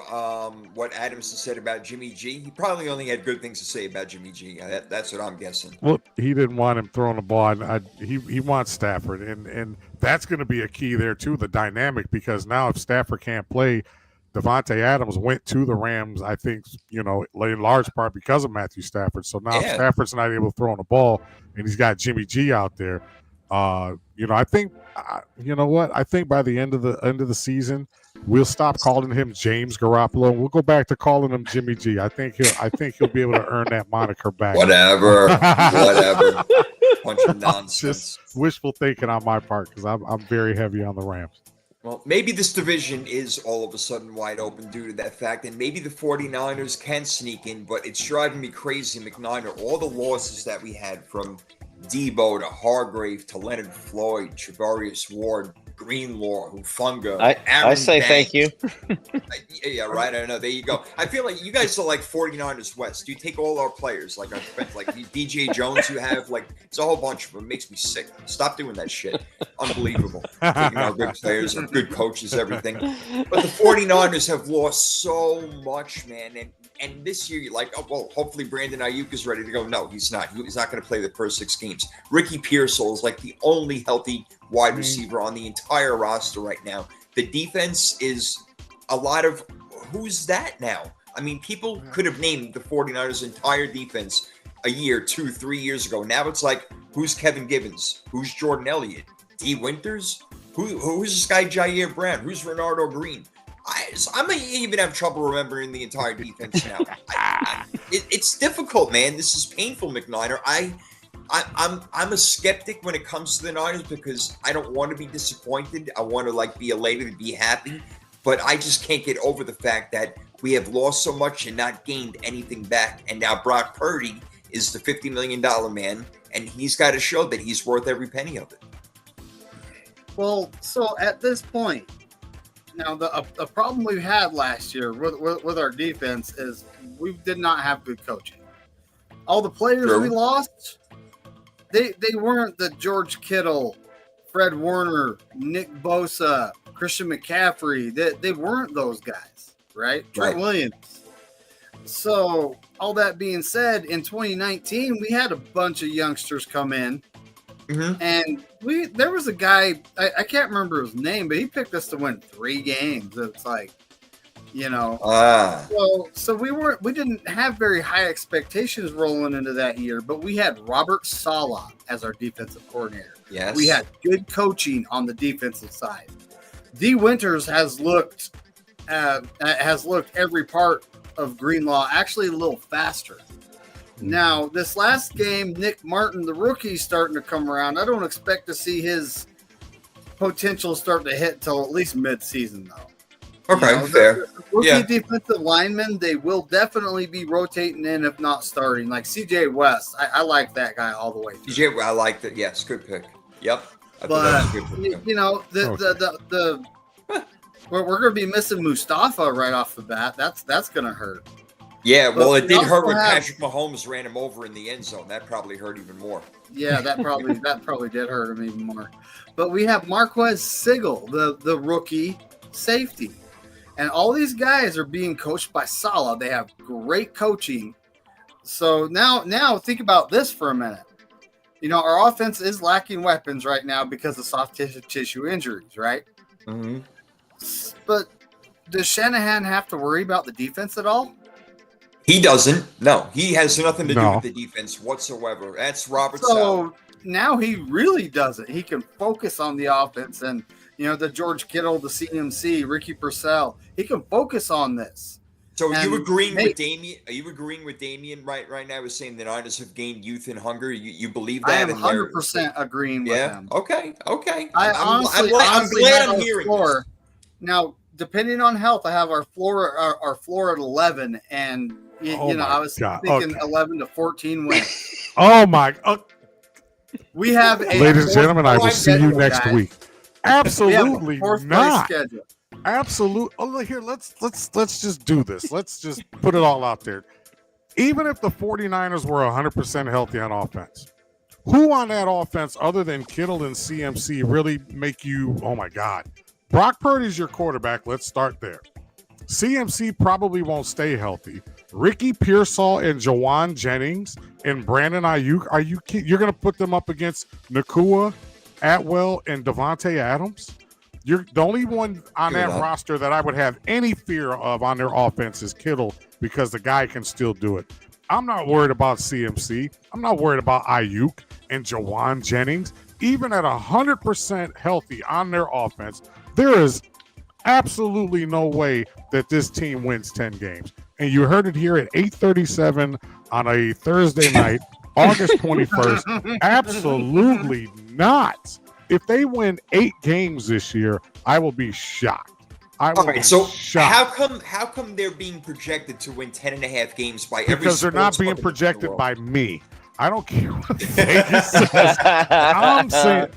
what Adamson said about Jimmy G? He probably only had good things to say about Jimmy G. That's what I'm guessing. Well, he didn't want him throwing the ball. He wants Stafford, and that's going to be a key there too. The dynamic, because now if Stafford can't play, Devontae Adams went to the Rams, I think, in large part because of Matthew Stafford. So now Stafford's not able to throw on the ball, and he's got Jimmy G out there. I think, I think by the end of the season, we'll stop calling him James Garoppolo. We'll go back to calling him Jimmy G. I think he'll be able to earn that moniker back. Whatever. Bunch of nonsense. Just wishful thinking on my part, because I'm very heavy on the Rams. Well, maybe this division is all of a sudden wide open due to that fact, and maybe the 49ers can sneak in, but it's driving me crazy, McNiner. All the losses that we had from Debo to Hargrave to Leonard Floyd, Travarius Ward, Greenlaw, Hufunga. I say thank you. Yeah, right. I know. There you go. I feel like you guys are like 49ers West. You take all our players, like our friends, like DJ Jones. You have it's a whole bunch of them. It makes me sick. Stop doing that shit. Unbelievable. Taking our good players, our good coaches, everything. But the 49ers have lost so much, man. And this year, you're like, oh, well, hopefully Brandon Ayuk is ready to go. No, he's not. He's not going to play the first 6 games. Ricky Pearsall is like the only healthy wide receiver on the entire roster right now. The defense is a lot of who's that now? I mean, people could have named the 49ers' entire defense a year, 2, 3 years ago. Now it's like, who's Kevin Gibbons? Who's Jordan Elliott? D. Winters? Who's this guy Jair Brown? Who's Renardo Green? I may even have trouble remembering the entire defense now. It's difficult, man. This is painful, McNiner. I'm a skeptic when it comes to the Niners because I don't want to be disappointed. I want to be elated and be happy, but I just can't get over the fact that we have lost so much and not gained anything back. And now Brock Purdy is the $50 million man, and he's got to show that he's worth every penny of it. Well, so at this point, now the problem we had last year with our defense is we did not have good coaching. All the players we lost, they weren't the George Kittle, Fred Warner, Nick Bosa, Christian McCaffrey. They weren't those guys, right? Trent Williams. So all that being said, in 2019, we had a bunch of youngsters come in. Mm-hmm. And there was a guy, I can't remember his name, but he picked us to win 3 games. It's like, so we didn't have very high expectations rolling into that year, but we had Robert Saleh as our defensive coordinator. Yes. We had good coaching on the defensive side. D. Winters has looked every part of Greenlaw, actually a little faster. Now, this last game, Nick Martin, the rookie, starting to come around. I don't expect to see his potential start to hit till at least mid-season, though. Okay, fair. Rookie defensive linemen, they will definitely be rotating in, if not starting. Like C.J. West, I like that guy all the way through. C.J. I like that. Yes, good pick. Yep. But, we're going to be missing Mustafa right off the bat. That's going to hurt. Yeah, well, it did hurt when Patrick Mahomes ran him over in the end zone. That probably hurt even more. Yeah, that probably did hurt him even more. But we have Marquez Sigel, the rookie safety. And all these guys are being coached by Saleh. They have great coaching. So now think about this for a minute. Our offense is lacking weapons right now because of soft tissue injuries, right? Mm-hmm. But does Shanahan have to worry about the defense at all? He doesn't. No, he has nothing to do with the defense whatsoever. That's Robert Saleh. now he really does it. He can focus on the offense, and the George Kittle, the CMC, Ricky Purcell. He can focus on this. So are you agreeing with Damien? Are you agreeing with Damien right now? Is saying the Niners have gained youth and hunger. You believe that? I am 100% agreeing with him. Okay. I'm glad I'm hearing this. Now, depending on health, I have our floor at 11, and I was thinking 11 to 14 wins. Oh my! We have ladies and gentlemen, I will see you next week. Absolutely not. Absolutely. Oh, look here. Let's just do this. Let's just put it all out there. Even if the 49ers were 100% healthy on offense, who on that offense other than Kittle and CMC really make you, oh my God? Brock Purdy's your quarterback. Let's start there. CMC probably won't stay healthy. Ricky Pearsall and Jawan Jennings and Brandon Ayuk, you're going to put them up against Nakua, Atwell, and Devontae Adams? You're the only one on that roster that I would have any fear of on their offense is Kittle, because the guy can still do it. I'm not worried about CMC. I'm not worried about Ayuk and Jawan Jennings. Even at 100% healthy on their offense, there is absolutely no way that this team wins 10 games. And you heard it here at 8:37 on a Thursday night, August 21st. Absolutely not. If they win 8 games this year, I will be shocked. Shocked. How come they're being projected to win 10.5 games by every? Because they're not being projected by me. I don't care what Vegas says. I'm saying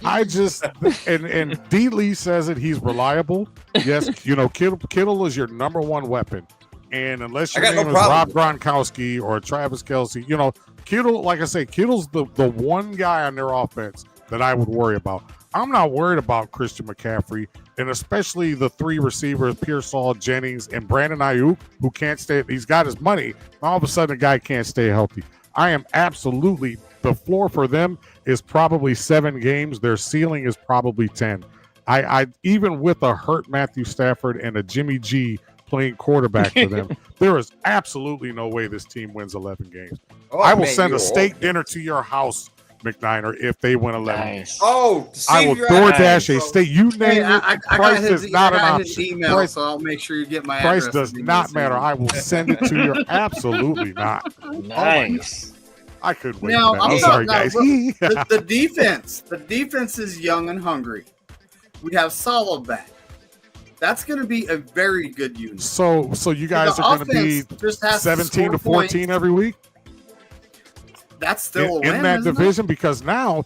and D. Lee says it. He's reliable. Yes, Kittle is your number one weapon. And unless your name is Rob Gronkowski or Travis Kelce, Kittle, like I say, Kittle's the one guy on their offense that I would worry about. I'm not worried about Christian McCaffrey, and especially the 3 receivers, Pearsall, Jennings, and Brandon Ayuk, who can't stay. He's got his money. All of a sudden, the guy can't stay healthy. I am absolutely, the floor for them is probably 7 games. Their ceiling is probably 10. I even with a hurt Matthew Stafford and a Jimmy G playing quarterback for them, there is absolutely no way this team wins 11 games. I will send a steak dinner to your house, McNiner, if they win 11 games. Oh, I will DoorDash a steak. You name it. I Price is not an option. Email, Price, so I'll make sure you get my price address. does not matter. I will send it to you. Absolutely not. Nice. I could wait. Now, I'm sorry, guys. The defense. The defense is young and hungry. We have solid back. That's going to be a very good unit. So you guys are going to be 17 to 14 every week? That's still a win in that division, because now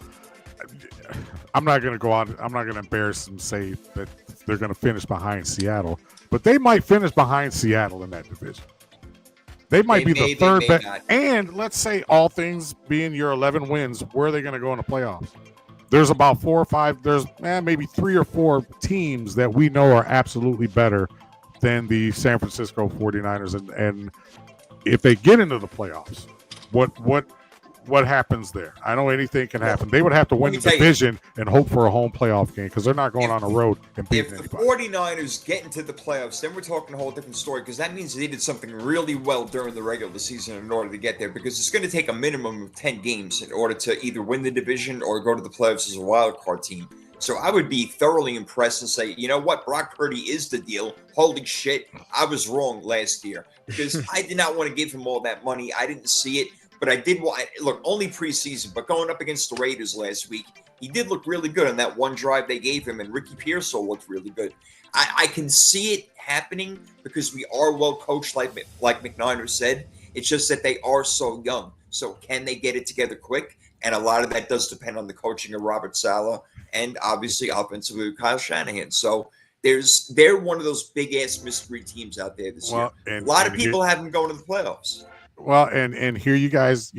I'm not going to go out. I'm not going to embarrass them and say that they're going to finish behind Seattle, but they might finish behind Seattle in that division. They might be the third best. And let's say all things being your 11 wins, where are they going to go in the playoffs? There's about 4 or 5. There's maybe 3 or 4 teams that we know are absolutely better than the San Francisco 49ers. And if they get into the playoffs, what happens there? I know anything can happen. They would have to win the division and hope for a home playoff game, because they're not going on the road and beating anybody. If the 49ers get into the playoffs, then we're talking a whole different story, because that means they did something really well during the regular season in order to get there, because it's going to take a minimum of 10 games in order to either win the division or go to the playoffs as a wild card team. So I would be thoroughly impressed and say, you know what, Brock Purdy is the deal. Holy shit, I was wrong last year, because I did not want to give him all that money. I didn't see it. But I did want, look, only preseason, but going up against the Raiders last week, he did look really good on that one drive they gave him, and Ricky Pearsall looked really good. I can see it happening because we are well coached, like McNiner said. It's just that they are so young. So can they get it together quick? And a lot of that does depend on the coaching of Robert Saleh and obviously offensively with Kyle Shanahan. So they're one of those big-ass mystery teams out there this year. A lot of people have them going to the playoffs. Well, and here you guys,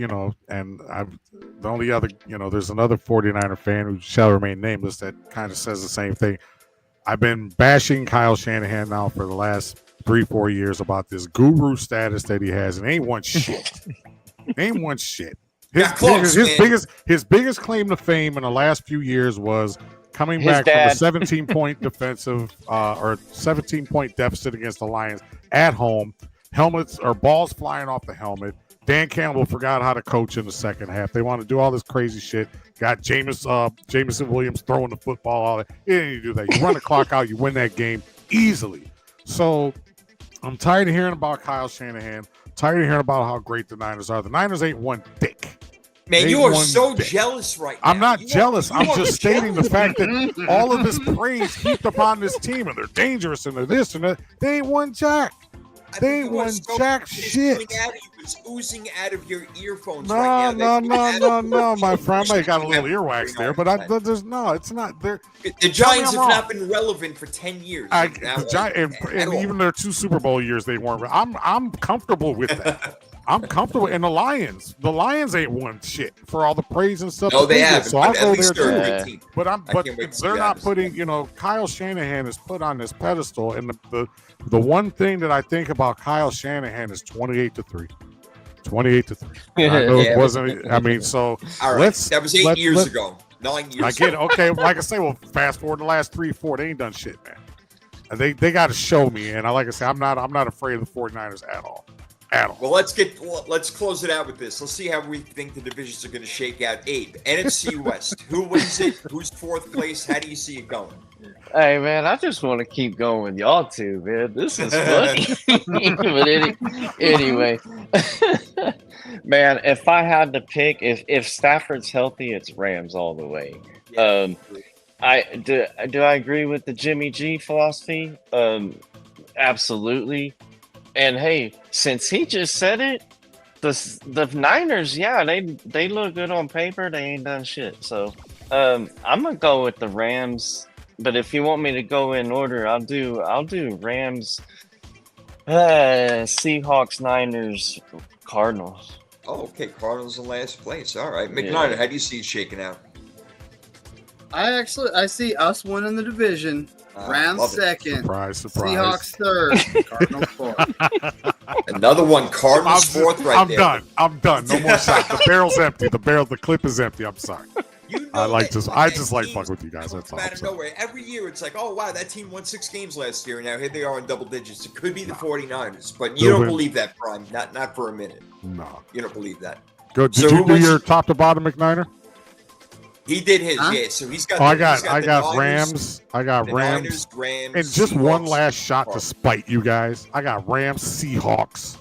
and I'm the only other, there's another 49er fan who shall remain nameless that kind of says the same thing. I've been bashing Kyle Shanahan now for the last 3-4 years about this guru status that he has, and ain't one shit. Ain't one shit. His biggest claim to fame in the last few years was coming back from a 17-point defensive or 17-point deficit against the Lions at home. Helmets or balls flying off the helmet, Dan Campbell forgot how to coach in the second half. They want to do all this crazy shit. Got Jameson Williams throwing the football. All that. You didn't need to do that. You run the clock out. You win that game easily. So I'm tired of hearing about Kyle Shanahan. Tired of hearing about how great the Niners are. The Niners ain't one dick. Man, you are so jealous right now. I'm not jealous. I'm just stating the fact that all of this praise heaped upon this team, and they're dangerous, and they're this and that. They ain't won jack. They ain't won jack shit. It's oozing out of your earphones No, right now. no, my friend. I might have got a little earwax there, but it's not. The Giants have not been relevant for 10 years. And even their 2 Super Bowl years, they weren't. I'm comfortable with that. I'm comfortable. And the Lions ain't won shit for all the praise and stuff. No, they haven't. So I'll go there too. But they're not putting. Kyle Shanahan is put on this pedestal, and the one thing that I think about Kyle Shanahan is 28-3. 28-3. I know it wasn't. I mean, so all right. That was 8 years ago. 9 years. I get it. Okay, like I say, well, fast forward the last 3-4, they ain't done shit, man. They got to show me, and like I say, I'm not afraid of the 49ers at all. Well, let's close it out with this. Let's see how we think the divisions are going to shake out. Abe, NFC West. Who wins it? Who's 4th place? How do you see it going? Hey, man, I just want to keep going with y'all two, man. This is funny. But anyway, man, if I had to pick, if Stafford's healthy, it's Rams all the way. Yeah. Do I agree with the Jimmy G philosophy? Absolutely. And hey, since he just said it, the Niners, yeah, they look good on paper. They ain't done shit. So I'm gonna go with the Rams. But if you want me to go in order, I'll do Rams, Seahawks, Niners, Cardinals. Oh, okay. Cardinals in last place. All right. McNiner, how do you see it shaking out? I see us winning the division. Rams second. Surprise. Seahawks third. Cardinals fourth. Another one. Cardinals fourth right there. I'm done. No more shots. The barrel's empty. The clip is empty. I'm sorry. I just like fucking with you guys. That's all. Out of nowhere. Every year it's like, oh wow, that team won 6 games last year, and now here they are in double digits. It could be the 49ers, but you don't believe that, Prime. Not for a minute. No. You don't believe that. Good. Did you do your top to bottom, McNiner? He did his, yeah. So he's got. I got Rams. I got Rams. Rams. And just Seahawks, one last shot to spite you guys. I got Rams, Seahawks,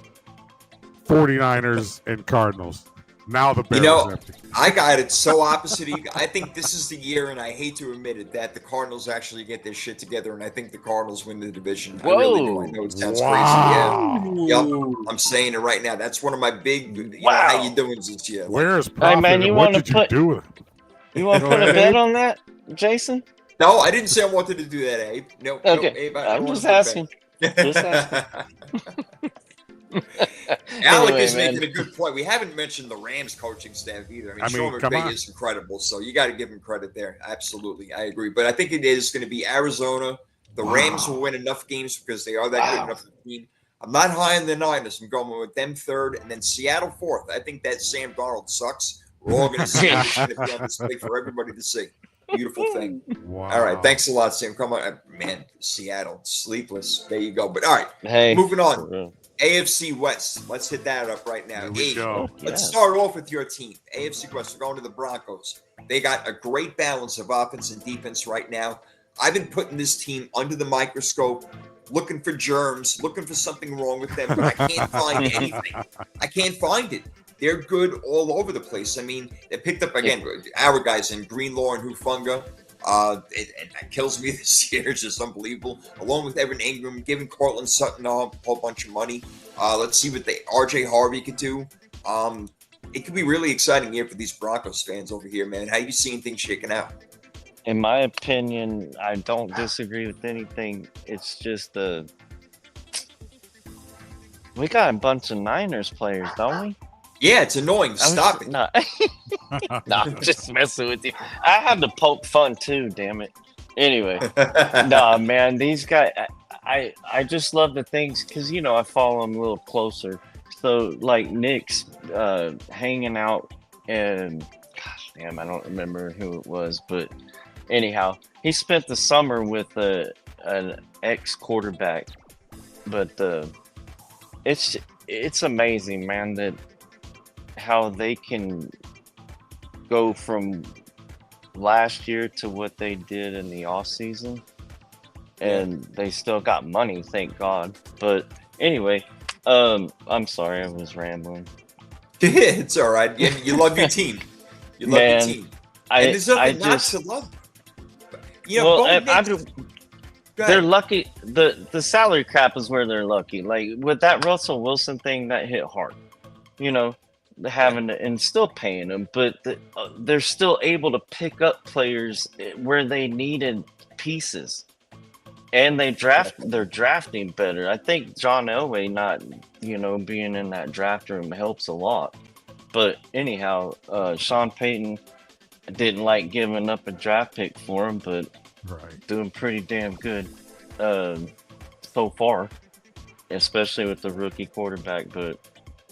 49ers, and Cardinals. Now the barrel's empty. I got it so opposite of you. I think this is the year, and I hate to admit it, that the Cardinals actually get their shit together, and I think the Cardinals win the division. Whoa. I really do. I know it sounds crazy. Yeah. Yep. I'm saying it right now. That's one of my big. How you doing this year? Where is profit? Hey, man, what did you do with it? You want to put a bet on that, Jason? No, I didn't say I wanted to do that, Abe. No. Okay. No, Abe, I'm just asking. Alec is making a good point. We haven't mentioned the Rams coaching staff either. I mean Sean McVay is incredible, so you got to give him credit there. Absolutely, I agree. But I think it is going to be Arizona. The Rams will win enough games because they are that good enough team. I'm not high on the Niners. I'm going with them third, and then Seattle fourth. I think that Sam Darnold sucks. We're all going to see it. It's going to be on display for everybody to see. Beautiful thing. Wow. All right. Thanks a lot, Sam. Come on. Man, Seattle. Sleepless. There you go. But all right. Hey. Moving on. AFC West. Let's hit that up right now. Let's start off with your team. AFC West. We're going to the Broncos. They got a great balance of offense and defense right now. I've been putting this team under the microscope, looking for germs, looking for something wrong with them, but I can't find anything. I can't find it. They're good all over the place. I mean, they picked up, again, our guys in Greenlaw and Hufanga. It kills me this year. It's just unbelievable. Along with Evan Ingram, giving Cortland Sutton a whole bunch of money. Let's see what RJ Harvey could do. It could be really exciting year for these Broncos fans over here, man. How you seeing things shaking out? In my opinion, I don't disagree with anything. It's just we got a bunch of Niners players, don't we? Yeah, it's annoying. Stop it. No, I'm just messing with you. I had to poke fun too, damn it. Anyway, nah, man, these guys, I just love the things because, I follow them a little closer. So, like, Nick's hanging out, and gosh, damn, I don't remember who it was, but anyhow, he spent the summer with an ex-quarterback. But it's amazing, man, that how they can go from last year to what they did in the off season, and they still got money, thank God. But anyway, I'm sorry, I was rambling. It's all right. You love your team. You love your team. And there's nothing not to love. You know, they're lucky. The salary cap is where they're lucky. Like with that Russell Wilson thing, that hit hard. You know, having to, and still paying them, but they're still able to pick up players where they needed pieces, and they're drafting better. I think John Elway not being in that draft room helps a lot. But anyhow, Sean Payton didn't like giving up a draft pick for him, but doing pretty damn good so far, especially with the rookie quarterback. But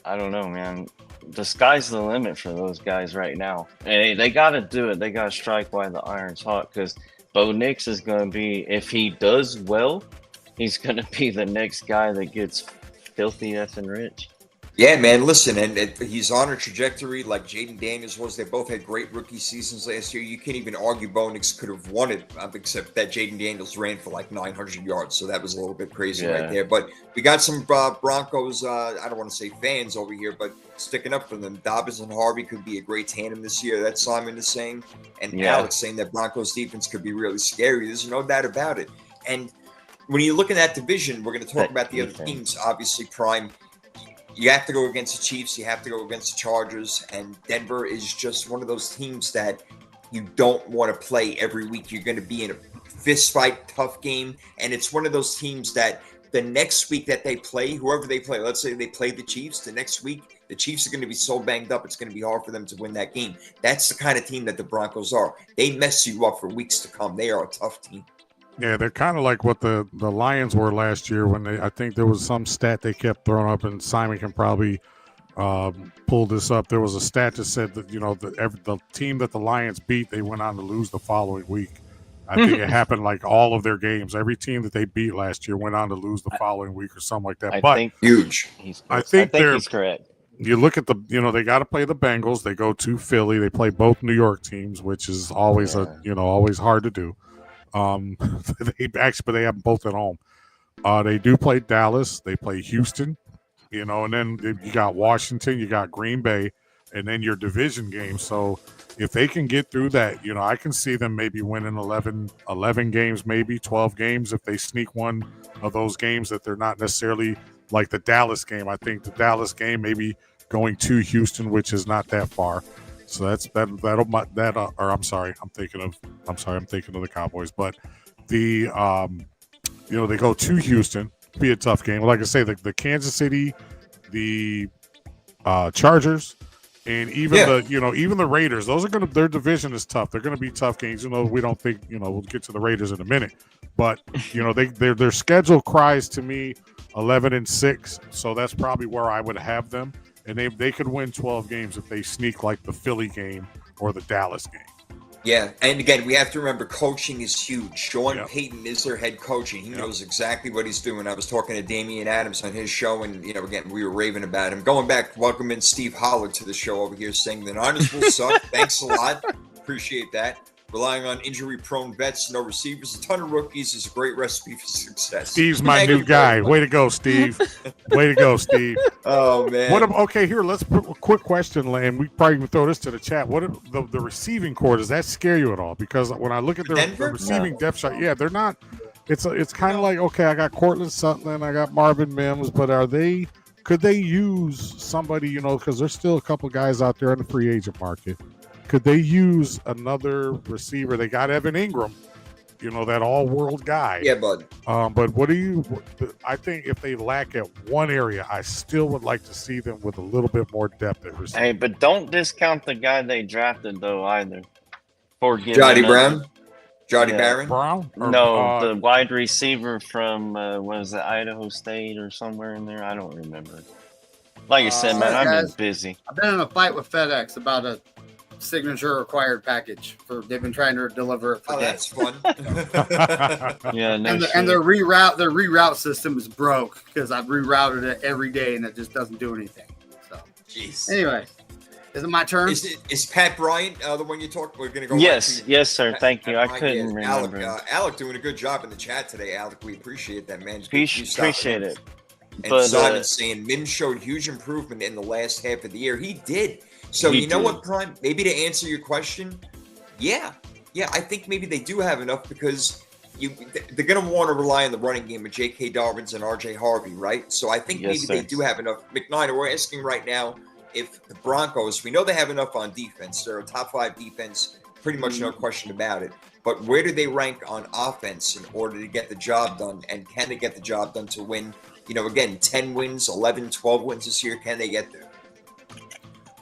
I don't know, man. The sky's the limit for those guys right now. And they got to do it. They got to strike while the iron's hot, because Bo Nix is going to be, if he does well, he's going to be the next guy that gets filthy effing rich. Yeah, man, listen, and he's on a trajectory like Jaden Daniels was. They both had great rookie seasons last year. You can't even argue Bo Nix could have won it, except that Jaden Daniels ran for like 900 yards, so that was a little bit crazy right there. But we got some Broncos, I don't want to say fans over here, but sticking up for them. Dobbins and Harvey could be a great tandem this year. That's Simon is saying. And Alex saying that Broncos defense could be really scary. There's no doubt about it. And when you look at that division, we're going to talk about the other teams, obviously, Prime. You have to go against the Chiefs. You have to go against the Chargers. And Denver is just one of those teams that you don't want to play every week. You're going to be in a fist fight, tough game. And it's one of those teams that the next week that they play, whoever they play, let's say they play the Chiefs, the next week, the Chiefs are going to be so banged up, it's going to be hard for them to win that game. That's the kind of team that the Broncos are. They mess you up for weeks to come. They are a tough team. Yeah, they're kind of like what the Lions were last year when I think there was some stat they kept throwing up, and Simon can probably pull this up. There was a stat that said that, the team that the Lions beat, they went on to lose the following week. I think it happened like all of their games. Every team that they beat last year went on to lose the following week or something like that. I think huge. I think he's correct. You look at they got to play the Bengals. They go to Philly. They play both New York teams, which is always always hard to do. They have them both at home. They do play Dallas. They play Houston, and then you got Washington, you got Green Bay, and then your division game. So if they can get through that, I can see them maybe winning 11 games, maybe 12 games if they sneak one of those games that they're not necessarily like the Dallas game. I think the Dallas game maybe going to Houston, which is not that far. So I'm thinking of the Cowboys, but they go to Houston, be a tough game. Like I say, the Kansas City, the Chargers, and even the Raiders. Those are their division is tough. They're gonna be tough games. We don't think we'll get to the Raiders in a minute, but their schedule cries to me 11-6. So that's probably where I would have them. And they could win 12 games if they sneak like the Philly game or the Dallas game. Yeah, and again, we have to remember coaching is huge. Sean Payton is their head coach, and he knows exactly what he's doing. I was talking to Damian Adams on his show, and, again, we were raving about him. Going back, welcoming Steve Hollard to the show over here, saying the Niners will suck. Thanks a lot. Appreciate that. Relying on injury-prone vets, no receivers, a ton of rookies is a great recipe for success. Steve's my new guy. Way to go, Steve. Way to go, Steve. Oh, man. Here, let's put a quick question, and we probably can throw this to the chat. What the receiving core, does that scare you at all? Because when I look at the receiving depth chart, they're not. It's kind of like, okay, I got Cortland Sutton, I got Marvin Mims, but could they use somebody, because there's still a couple guys out there in the free agent market. Could they use another receiver? They got Evan Ingram, that all-world guy. Yeah, bud. But I think if they lack at one area, I still would like to see them with a little bit more depth at receiver. Hey, but don't discount the guy they drafted, though, either. Jody Brown? Jody Barron? Brown? No, the wide receiver from, Idaho State or somewhere in there? I don't remember. Like I said, man, I've been busy. I've been in a fight with FedEx about a signature required package they've been trying to deliver it for days. That's fun. Yeah, no and their reroute system is broke because I've rerouted it every day and it just doesn't do anything. So jeez. Anyway, Is it my turn? Is Pat Bryant the one you talked? We're gonna go. Yes, right yes, sir. Thank you. I Bryant, couldn't yeah, remember. Alec doing a good job in the chat today. Alec, we appreciate that, man. Appreciate it. And But, Simon saying Mims showed huge improvement in the last half of the year. He did. So you know what, Prime? Maybe to answer your question, yeah, I think maybe they do have enough because they're going to want to rely on the running game with J.K. Dobbins and R.J. Harvey, right? So I think maybe they do have enough. McKnight, we're asking right now if the Broncos, we know they have enough on defense. They're a top 5 defense, pretty much no question about it. But where do they rank on offense in order to get the job done? And can they get the job done to win? Again, 10 wins, 11, 12 wins this year. Can they get there?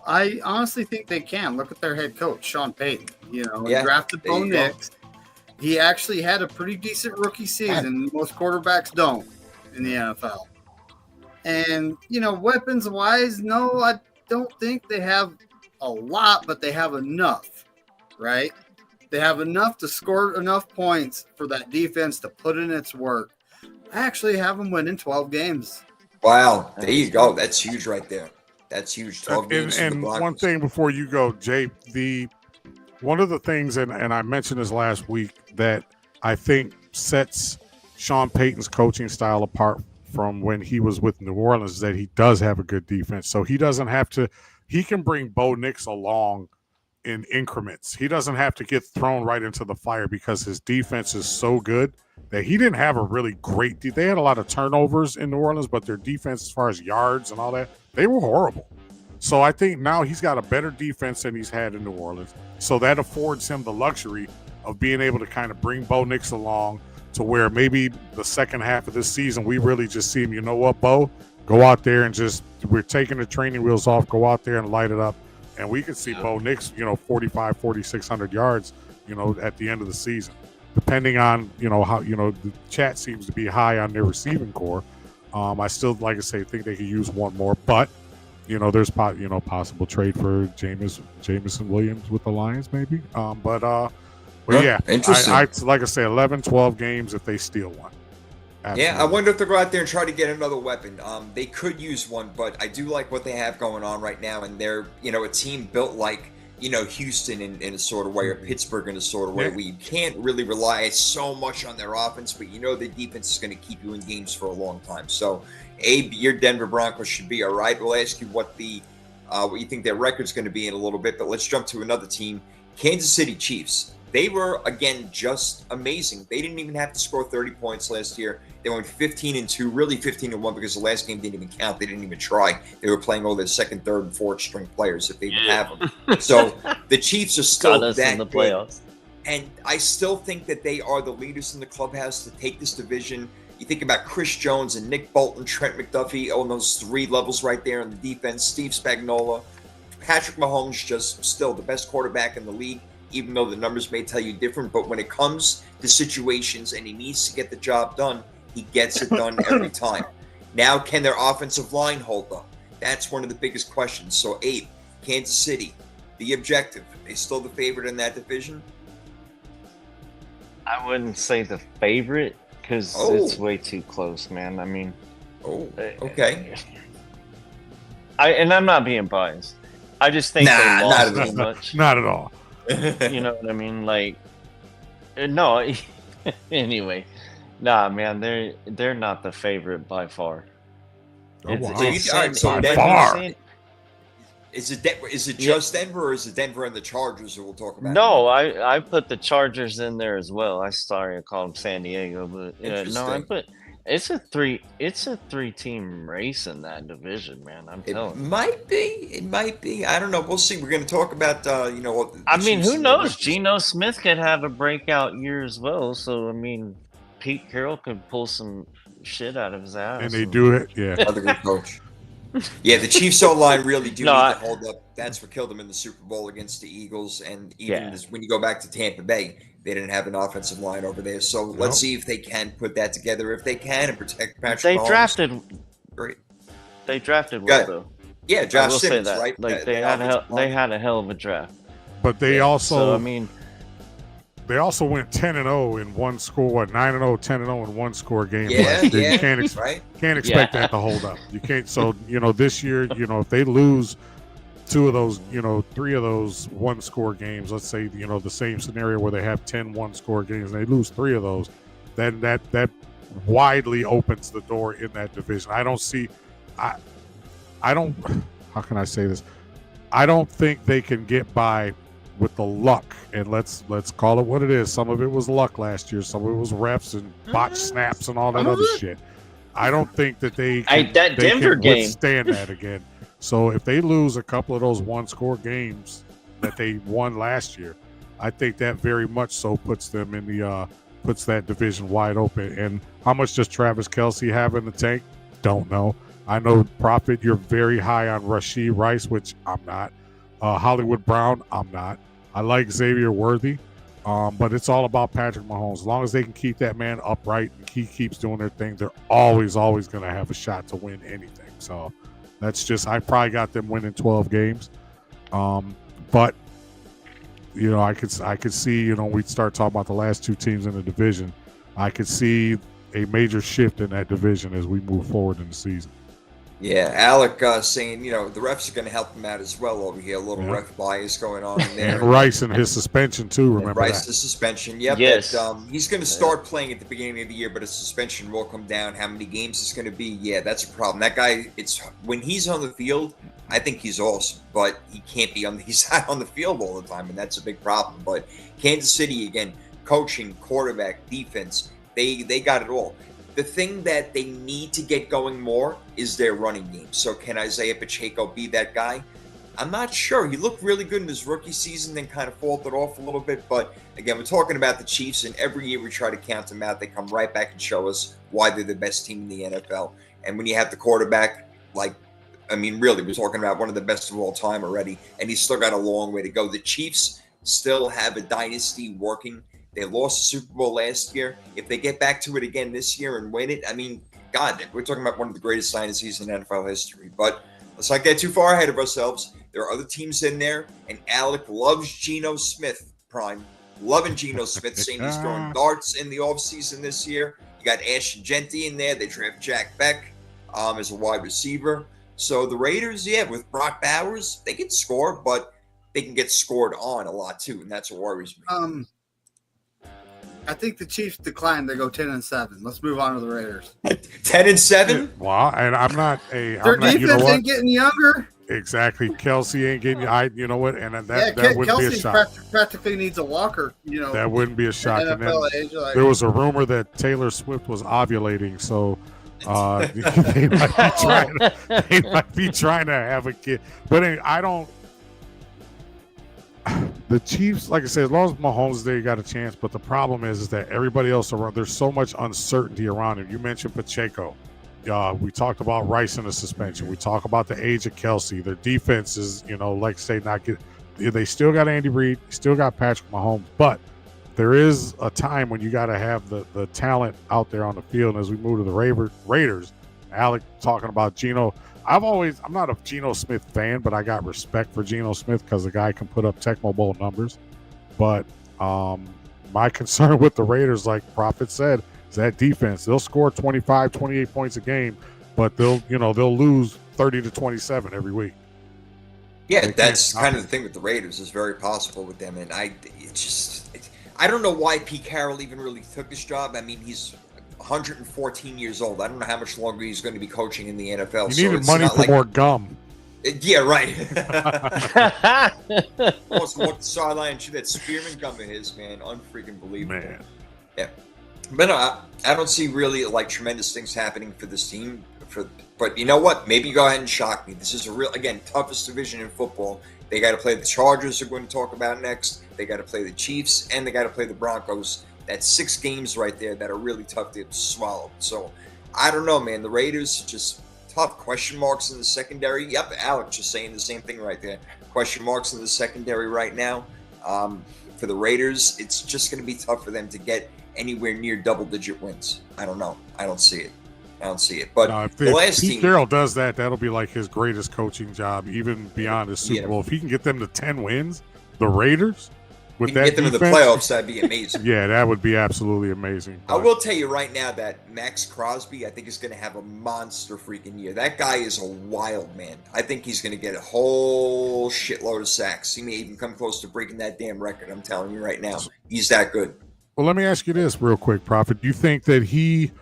I honestly think they can. Look at their head coach, Sean Payton. He drafted Bo Nix. He actually had a pretty decent rookie season. Most quarterbacks don't in the NFL. And, weapons-wise, no, I don't think they have a lot, but they have enough, right? They have enough to score enough points for that defense to put in its work. I actually have them winning 12 games. Wow. There you go. That's huge right there. That's huge. 12 games. And one thing before you go, Jay, one of the things, and I mentioned this last week, that I think sets Sean Payton's coaching style apart from when he was with New Orleans is that he does have a good defense. So he doesn't have to – he can bring Bo Nix along in increments. He doesn't have to get thrown right into the fire because his defense is so good that he didn't have a really great – they had a lot of turnovers in New Orleans, but their defense as far as yards and all that, they were horrible. So I think now he's got a better defense than he's had in New Orleans. So that affords him the luxury of being able to kind of bring Bo Nix along to where maybe the second half of this season we really just see him, you know what, Bo? Go out there and we're taking the training wheels off, go out there and light it up. And we could see Bo Nix, 45, 4,600 yards, at the end of the season. Depending on, how, the chat seems to be high on their receiving core. I still, like I say, think they could use one more. But, there's, possible trade for Jameson Williams with the Lions maybe. But yeah, interesting. I like I say, 11, 12 games if they steal one. Absolutely. Yeah, I wonder if they'll go out there and try to get another weapon. They could use one, but I do like what they have going on right now. And they're, a team built like, Houston in a sort of way, or Pittsburgh in a sort of way, where you can't really rely so much on their offense, but the defense is going to keep you in games for a long time. So, Abe, your Denver Broncos should be all right. We'll ask you what you think their record's going to be in a little bit, but let's jump to another team, Kansas City Chiefs. They were, again, just amazing. They didn't even have to score 30 points last year. They went 15-2, really 15-1 because the last game didn't even count. They didn't even try. They were playing all their second, third, and fourth string players if they didn't have them. So the Chiefs are still that in the playoffs. And I still think that they are the leaders in the clubhouse to take this division. You think about Chris Jones and Nick Bolton, Trent McDuffie, on those 3 levels right there on the defense, Steve Spagnuolo. Patrick Mahomes, just still the best quarterback in the league, even though the numbers may tell you different. But when it comes to situations and he needs to get the job done, he gets it done every time. Now, can their offensive line hold up? That's one of the biggest questions. So, Abe, Kansas City, the objective. They still the favorite in that division? I wouldn't say the favorite because it's way too close, man. I mean, okay. I'm not being biased. I just think they lost too much. Not at all. You know what I mean? Like, no. Anyway, nah, man, they're not the favorite by far. Oh, wow. By far. Is it just Denver, or is it Denver and the Chargers that we'll talk about? No, I put the Chargers in there as well. I called them San Diego, but no, I put it's a 3-team race in that division, man. I'm telling you. It might be. I don't know. We'll see. We're going to talk about I mean, who knows? Geno Smith could have a breakout year as well. So I mean, Pete Carroll could pull some shit out of his ass. And they do it, yeah. Another good coach. Yeah, the Chiefs O-line really do need to hold up. That's what killed them in the Super Bowl against the Eagles. And even when you go back to Tampa Bay, they didn't have an offensive line over there. So let's see if they can put that together. If they can and protect Patrick Mahomes. They drafted well, though. Yeah, Josh Simmons, right? Like they had a hell of a draft. But they also, so, I mean, they also went 10-0 in one score, 9-0, 10-0 in one score game. Yeah, you can't expect that to hold up. You can't. So this year, if they lose three of those one-score games, let's say, the same scenario where they have 10 one-score games and they lose 3 of those, then that widely opens the door in that division. I don't, how can I say this? I don't think they can get by with the luck, and let's call it what it is. Some of it was luck last year. Some of it was refs and botch snaps and all that other shit. I don't think that they can withstand that again. So if they lose a couple of those one-score games that they won last year, I think that very much so puts them in the puts that division wide open. And how much does Travis Kelce have in the tank? Don't know. I know, Prophet, you're very high on Rashee Rice, which I'm not. Hollywood Brown, I'm not. I like Xavier Worthy, but it's all about Patrick Mahomes. As long as they can keep that man upright and he keeps doing their thing, they're always going to have a shot to win anything. So that's just, I probably got them winning 12 games. But, I could see, we'd start talking about the last 2 teams in the division. I could see a major shift in that division as we move forward in the season. Yeah, Alec saying, the refs are going to help him out as well over here. A little ref bias going on in there. And Rice and his suspension too, remember Rice's suspension, yep. Yes. He's going to start playing at the beginning of the year, but his suspension will come down. How many games it's going to be, yeah, that's a problem. That guy, when he's on the field, I think he's awesome, but he can't be he's not on the field all the time, and that's a big problem. But Kansas City, again, coaching, quarterback, defense, they got it all. The thing that they need to get going more is their running game. So can Isaiah Pacheco be that guy? I'm not sure. He looked really good in his rookie season, then kind of faltered off a little bit. But again, we're talking about the Chiefs, and every year we try to count them out. They come right back and show us why they're the best team in the NFL. And when you have the quarterback, really, we're talking about one of the best of all time already, and he's still got a long way to go. The Chiefs still have a dynasty working. They lost the Super Bowl last year. If they get back to it again this year and win it, God, we're talking about one of the greatest dynasties in NFL history. But let's not get too far ahead of ourselves. There are other teams in there, and Alec loves Geno Smith, Prime. Loving Geno Smith, saying he's throwing darts in the offseason this year. You got Ashton Genty in there. They draft Jack Beck as a wide receiver. So the Raiders, with Brock Bowers, they can score, but they can get scored on a lot too, and that's what worries me. I think the Chiefs declined. They go 10-7. Let's move on to the Raiders. 10-7. Wow, and I'm not. Their defense ain't getting younger. Exactly, Kelce ain't getting. You know what? And that wouldn't be a shock. Practically needs a walker. That wouldn't be a shock. And then there was a rumor that Taylor Swift was ovulating, so they might be trying to have a kid. But anyway, I don't. The Chiefs, like I said, as long as Mahomes is there, you got a chance. But the problem is that everybody else around, there's so much uncertainty around him. You mentioned Pacheco. We talked about Rice in the suspension. We talk about the age of Kelce. Their defense is, like say, not good. They still got Andy Reid, still got Patrick Mahomes. But there is a time when you got to have the talent out there on the field. And as we move to the Raiders, Alec talking about Geno. I'm not a Geno Smith fan, but I got respect for Geno Smith because the guy can put up Tecmo Bowl numbers. But my concern with the Raiders, like Prophet said, is that defense. They'll score 25, 28 points a game, but they'll lose 30-27 every week. Yeah, that's kind of the thing with the Raiders. Is very possible with them, and I don't know why Pete Carroll even really took this job. He's 114 years old. I don't know how much longer he's going to be coaching in the NFL. He needed money for more gum. Yeah, right. Wants to walk the sideline and chew that spearmint gum of his, man. Unfreaking believable. Man. Yeah. But no, I don't see really tremendous things happening for this team. But you know what? Maybe go ahead and shock me. This is toughest division in football. They got to play the Chargers, we're going to talk about next. They got to play the Chiefs, and they got to play the Broncos. That's 6 games right there that are really tough to swallow. So I don't know, man. The Raiders, just tough. Question marks in the secondary. Yep, Alex just saying the same thing right there. Question marks in the secondary right now. For the Raiders, it's just going to be tough for them to get anywhere near double-digit wins. I don't know. I don't see it. But if Pete Carroll does that, that'll be like his greatest coaching job, even beyond his Super Bowl. If he can get them to 10 wins, the Raiders, with you can that get them in the defense, playoffs, that'd be amazing. yeah, that would be absolutely amazing. I will tell you right now that Max Crosby, I think, is going to have a monster freaking year. That guy is a wild man. I think he's going to get a whole shitload of sacks. He may even come close to breaking that damn record. I'm telling you right now. He's that good. Well, let me ask you this real quick, Prophet. Do you think that he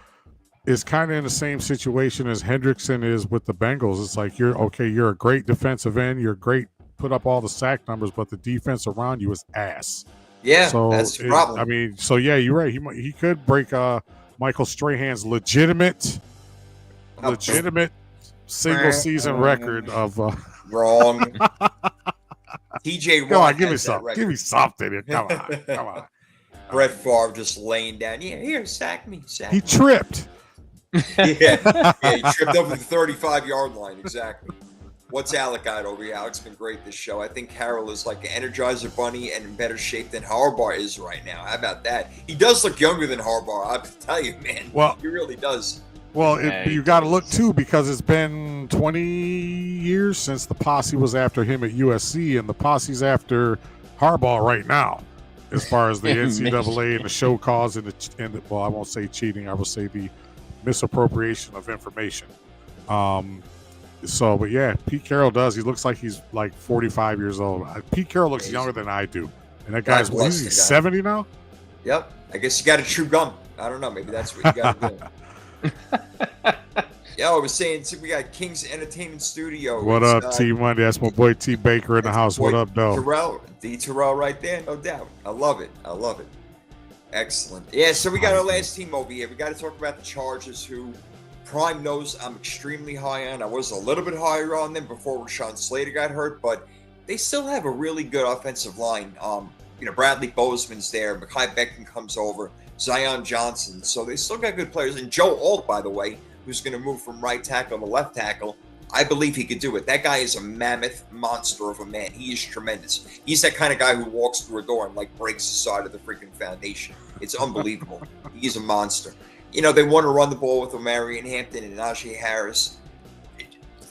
is kind of in the same situation as Hendrickson is with the Bengals? It's like, you're a great defensive end. You're great, put up all the sack numbers, but the defense around you is ass. Yeah, so that's the problem. I mean, so yeah, you're right. He could break Michael Strahan's legitimate single season record of wrong. TJ Watt. Come on, give me something. Give me something. Come on. Brett Favre just laying down. Yeah, here, sack me. He tripped. Yeah, he tripped over the 35-yard line. Exactly. What's Alec got over here? Alec's been great this show. I think Carroll is like an Energizer Bunny and in better shape than Harbaugh is right now. How about that? He does look younger than Harbaugh. I tell you, man. Well, he really does. Well, you got to look too, because it's been 20 years since the posse was after him at USC, and the posse's after Harbaugh right now, as far as the NCAA and the show cause and the well, I won't say cheating. I will say the misappropriation of information. But yeah, Pete Carroll does. He looks like he's like 45 years old. Pete Carroll looks younger than I do. And that guy's, what is he, 70 now? Yep. I guess you got to chew gum. I don't know. Maybe that's what you got to do. Yeah, I was saying, we got King's Entertainment Studio. What up, T Monday? That's my boy T Baker in the house. What up, though? Terrell right there, no doubt. I love it. Excellent. Yeah, so we got our last team over here. We got to talk about the Chargers, who Prime knows I'm extremely high on. I was a little bit higher on them before Rashawn Slater got hurt, but they still have a really good offensive line. Bradley Bozeman's there. Mekhi Becton comes over. Zion Johnson. So they still got good players. And Joe Alt, by the way, who's going to move from right tackle to left tackle, I believe he could do it. That guy is a mammoth monster of a man. He is tremendous. He's that kind of guy who walks through a door and breaks the side of the freaking foundation. It's unbelievable. He's a monster. They want to run the ball with Marion Hampton and Najee Harris.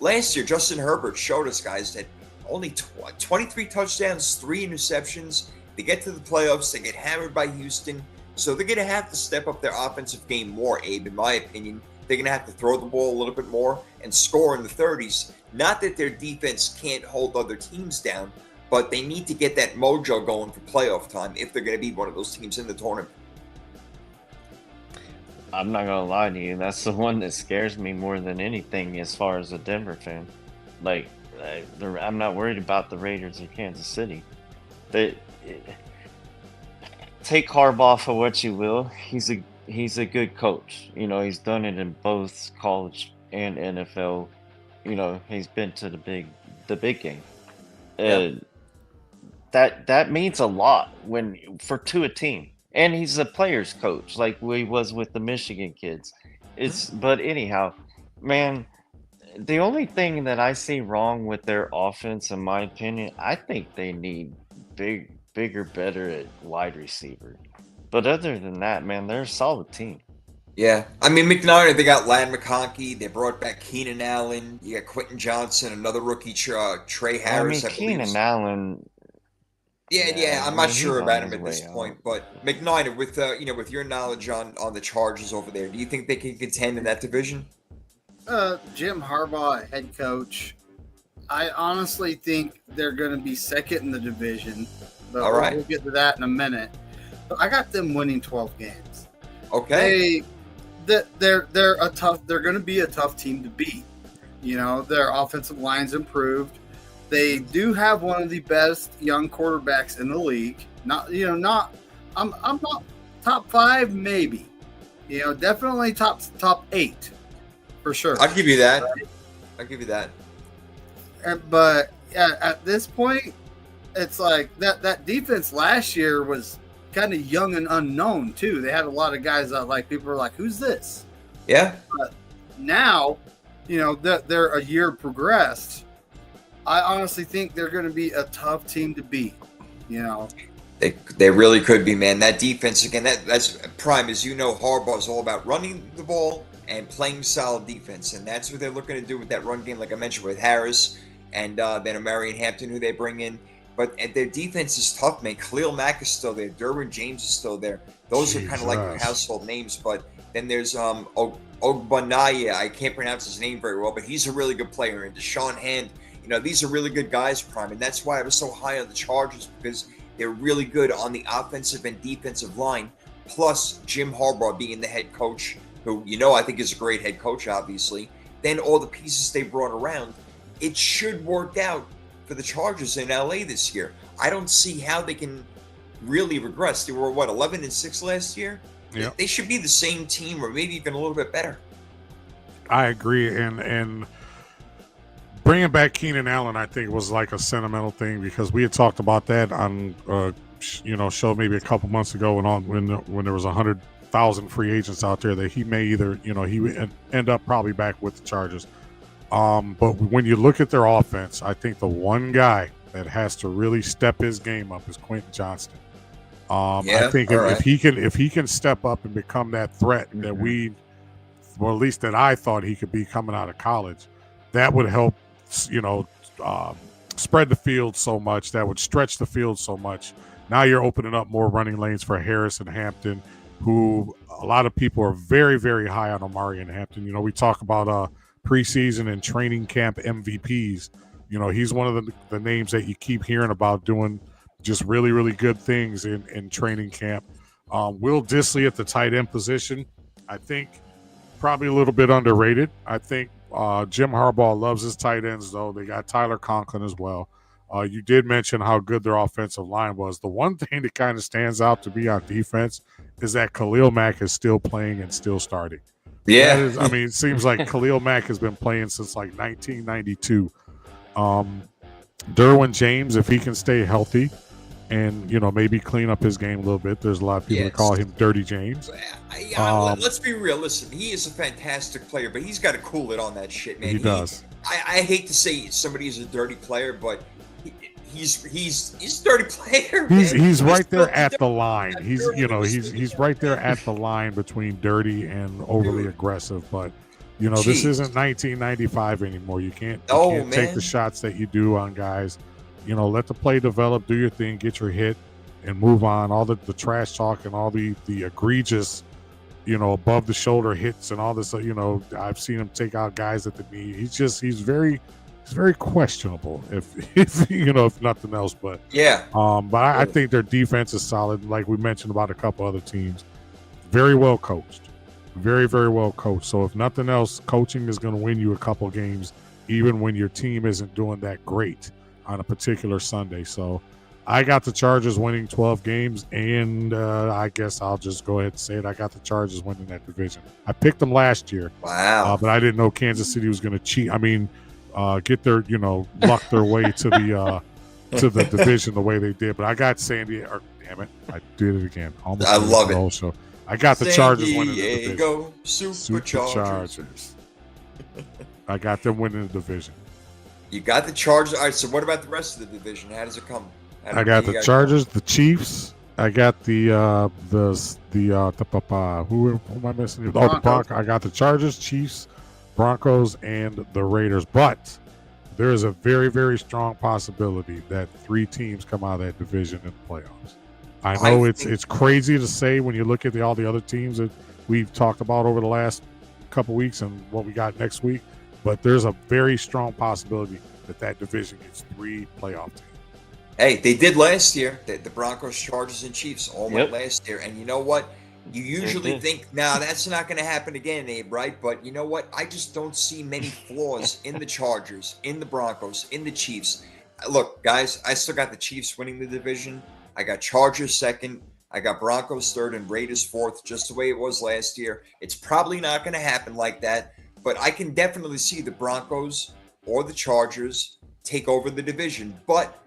Last year, Justin Herbert showed us, guys, that only 23 touchdowns, 3 interceptions. They get to the playoffs. They get hammered by Houston. So they're going to have to step up their offensive game more, Abe, in my opinion. They're going to have to throw the ball a little bit more and score in the 30s. Not that their defense can't hold other teams down, but they need to get that mojo going for playoff time if they're going to be one of those teams in the tournament. I'm not going to lie to you. That's the one that scares me more than anything as far as a Denver fan. I'm not worried about the Raiders or Kansas City. Take Harbaugh for what you will. He's a good coach. He's done it in both college and NFL. He's been to the big game. That means a lot to a team. And he's a player's coach, like he was with the Michigan kids. But anyhow, man, the only thing that I see wrong with their offense, in my opinion, I think they need bigger, better at wide receiver. But other than that, man, they're a solid team. Yeah. I mean, McNair, they got Ladd McConkey. They brought back Keenan Allen. You got Quentin Johnson, another rookie, Trey Harris. Keenan Allen. Yeah. I'm not sure about him at this point. But McNair, with your knowledge on the Chargers over there, do you think they can contend in that division? Jim Harbaugh, head coach. I honestly think they're going to be second in the division. But all right. We'll get to that in a minute. But I got them winning 12 games. Okay. They're going to be a tough team to beat. Their offensive line's improved. They do have one of the best young quarterbacks in the league. I'm not top 5, maybe. Definitely top 8 for sure. I'll give you that. I'll give you that. But at this point, it's like that defense last year was kind of young and unknown too. They had a lot of guys that people were like, "Who's this?" Yeah. But now, that they're a year progressed. I honestly think they're going to be a tough team to beat. They really could be, man. That defense again. That's Prime, as you know. Harbaugh's all about running the ball and playing solid defense, and that's what they're looking to do with that run game. Like I mentioned with Harris and then Marion Hampton, who they bring in. but their defense is tough, man. Khalil Mack is still there. Derwin James is still there. Those are kind of like your household names. But then there's Ogbanaya. I can't pronounce his name very well, but he's a really good player. And Deshaun Hand, these are really good guys, Prime. And that's why I was so high on the Chargers, because they're really good on the offensive and defensive line. Plus Jim Harbaugh being the head coach, who, I think is a great head coach, obviously. Then all the pieces they brought around, it should work out for the Chargers in LA this year. I don't see how they can really regress. They were 11-6 last year. Yep. They should be the same team, or maybe even a little bit better. I agree, and bringing back Keenan Allen, I think, was like a sentimental thing, because we had talked about that on show maybe a couple months ago when there was 100,000 free agents out there, that he may either he would end up probably back with the Chargers. But when you look at their offense, I think the one guy that has to really step his game up is Quentin Johnston. I think if he can step up and become that threat that at least that I thought he could be coming out of college, that would help, spread the field so much. That would stretch the field so much. Now you're opening up more running lanes for Harris and Hampton, who a lot of people are very, very high on Omari and Hampton. We talk about preseason and training camp MVPs. He's one of the names that you keep hearing about doing just really, really good things in training camp. Will Dissly at the tight end position, I think probably a little bit underrated. I think Jim Harbaugh loves his tight ends, though. They got Tyler Conklin as well. You did mention how good their offensive line was. The one thing that kind of stands out to be on defense is that Khalil Mack is still playing and still starting. Yeah. It seems like Khalil Mack has been playing since like 1992. Derwin James, if he can stay healthy and, maybe clean up his game a little bit. There's a lot of people that call him Dirty James. Let's be real. Listen, he is a fantastic player, but he's got to cool it on that shit, man. He does. I hate to say somebody is a dirty player, but he's a dirty player. He's right there at the line. He's right there at the line between dirty and overly aggressive. But this isn't 1995 anymore. You can't take the shots that you do on guys. Let the play develop, do your thing, get your hit, and move on. All the trash talk and all the egregious, above the shoulder hits and all this. I've seen him take out guys at the knee. He's very questionable if nothing else. But I think their defense is solid. Like we mentioned about a couple other teams, very well coached, very, very well coached. So if nothing else, coaching is going to win you a couple games, even when your team isn't doing that great on a particular Sunday. So I got the Chargers winning 12 games, and I guess I'll just go ahead and say it. I got the Chargers winning that division. I picked them last year. Wow. But I didn't know Kansas City was going to cheat. Get their, luck their way to the division the way they did. But I got San Diego. Damn it, I did it again. I love it. Also, I got the Chargers winning the division. Superchargers. I got them winning the division. You got the Chargers. All right, so what about the rest of the division? How does it come? I got the Chargers, the Chiefs. I got who am I missing? The Broncos. I got the Chargers, Chiefs, Broncos, and the Raiders. But there is a very, very strong possibility that 3 teams come out of that division in the playoffs. I know it's crazy to say when you look at all the other teams that we've talked about over the last couple weeks and what we got next week, but there's a very strong possibility that division gets 3 playoff teams. Hey, they did last year. The Broncos, Chargers, and Chiefs all went last year. And you know what? You usually think, that's not going to happen again, Abe, right? But you know what? I just don't see many flaws in the Chargers, in the Broncos, in the Chiefs. Look, guys, I still got the Chiefs winning the division. I got Chargers second. I got Broncos third and Raiders fourth, just the way it was last year. It's probably not going to happen like that, but I can definitely see the Broncos or the Chargers take over the division. But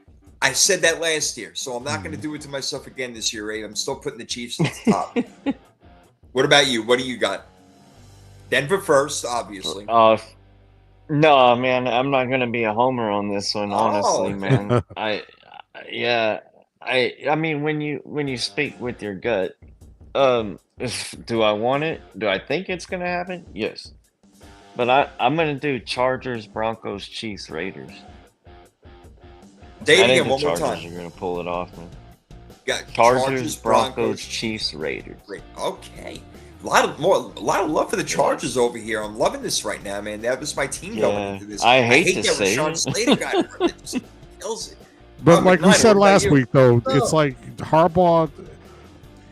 I said that last year, so I'm not going to do it to myself again this year, Abe. I'm still putting the Chiefs at the top. What about you? What do you got? Denver first, obviously. No, man, I'm not going to be a homer on this one, honestly, man. I mean, when you speak with your gut, do I want it? Do I think it's going to happen? Yes. But I'm going to do Chargers, Broncos, Chiefs, Raiders. Say I it think again the one more Chargers time. are going to pull it off, man. Got Chargers, Broncos, Chiefs, Raiders. Okay. A lot of love for the Chargers over here. I'm loving this right now, man. That was my team going into this. I hate to that say Rashawn it. Slater got hurt. It just kills it. But like we McKnight, said what about last you? week, though, Oh. it's like Harbaugh.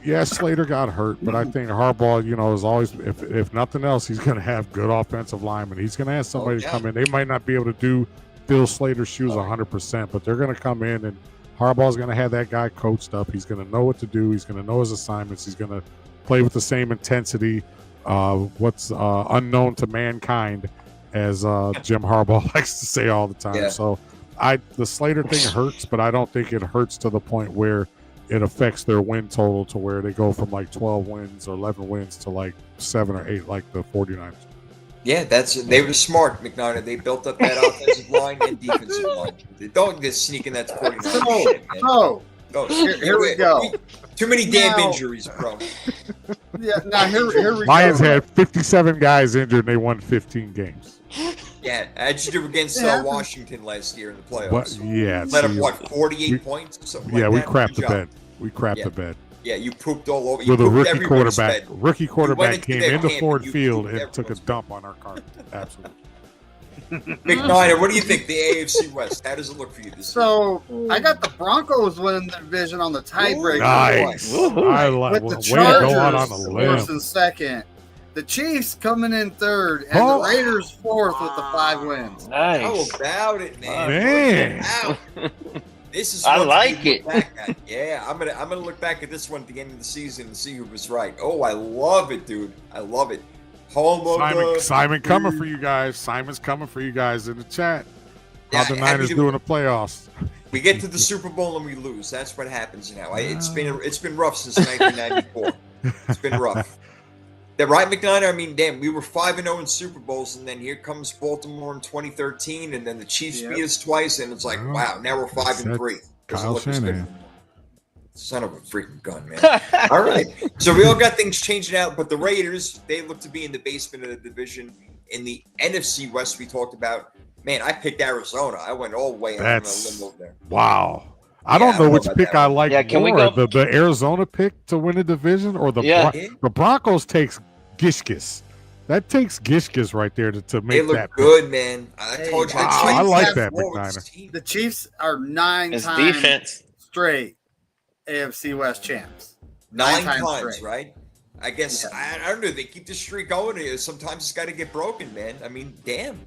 Yeah, Slater got hurt, but I think Harbaugh, is always, if nothing else, he's going to have good offensive linemen. He's going to have somebody to come in. They might not be able to fill Slater's shoes 100%, but they're going to come in, and Harbaugh's going to have that guy coached up. He's going to know what to do. He's going to know his assignments. He's going to play with the same intensity. What's unknown to mankind, as Jim Harbaugh likes to say all the time. Yeah. So the Slater thing hurts, but I don't think it hurts to the point where it affects their win total to where they go from like 12 wins or 11 wins to like 7 or 8 like the 49ers. Yeah, they were smart, McNider. They built up that offensive line and defensive line. They don't just sneak in that 49ers shit, man. Here we go. Too many damn Now- injuries, bro. Yeah, now here we Lions go. had 57 guys injured and they won 15 games. Yeah, how'd you do against Yeah. Washington last year in the playoffs? What? Yeah. Let them, see, 48 points or something yeah, like we that? crapped Good the job. bed. We crapped Yeah. the bed. Yeah, you pooped all over. You With a pooped rookie everybody's quarterback. bed. Rookie quarterback into came their into camp Ford and you Field pooped and took a everyone's dump on our carpet. Absolutely. McNider, what do you think? The AFC West, how does it look for you this year? So I got the Broncos winning the division on the tiebreaker. Nice. Woo-hoo. I like With the way to go out on Chargers a first limb. and second. The Chiefs coming in third, and Oh. the Raiders fourth with the 5 wins. How Nice. about it, man? Man. Wow. This is I one to like look it. back at. Yeah, I'm gonna look back at this one at the end of the season and see who was right. Oh, I love it, dude. I love it. Home of Simon coming for you guys. Simon's coming for you guys in the chat. How Yeah, the happy Niners to- doing the playoffs? We get to the Super Bowl and we lose. That's what happens now. It's been rough since 1994. It's been rough. That right, McNider? I mean, damn, we were 5-0 in Super Bowls, and then here comes Baltimore in 2013, and then the Chiefs Yep. beat us twice, and it's like, Well, wow, now we're 5-3. Doesn't Kyle look as good Shanahan. anymore. Son of a freaking gun, man. All right. So we all got things changing out, but the Raiders, they look to be in the basement of the division. In the NFC West, we talked about, man, I picked Arizona. I went all the way out on a That's- limb over there. Wow. I Yeah, don't I know don't which know about pick that I one. like Yeah, can we more. go- The Arizona pick to win the division or the Yeah. the Broncos takes Gishkis. That takes Gishkis right there to They make look that pick. good, man. I Hey, told you. wow, the I Chiefs like have that, more with this McNider. team. The Chiefs are 9 His times defense. straight AFC West champs. 9 times times, straight. right? I guess I don't know. They keep the streak going. Sometimes it's got to get broken, man. I mean, damn.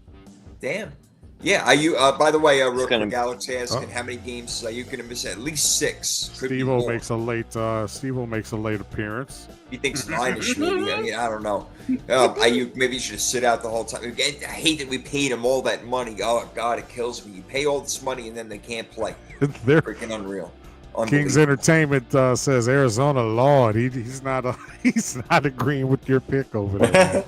Yeah. Are you? By the way, real gonna- quick, Alex asking Oh. how many games are you going to miss? At least 6. Could be Steve-O more. makes a late appearance. He thinks 9-ish, maybe. I mean, I don't know. Maybe you should sit out the whole time. Again, I hate that we paid him all that money. Oh God, it kills me. You pay all this money and then they can't play. They're Freaking unreal. Kings Unbelievable. Entertainment says Arizona, Lord, he's not he's not agreeing with your pick over there.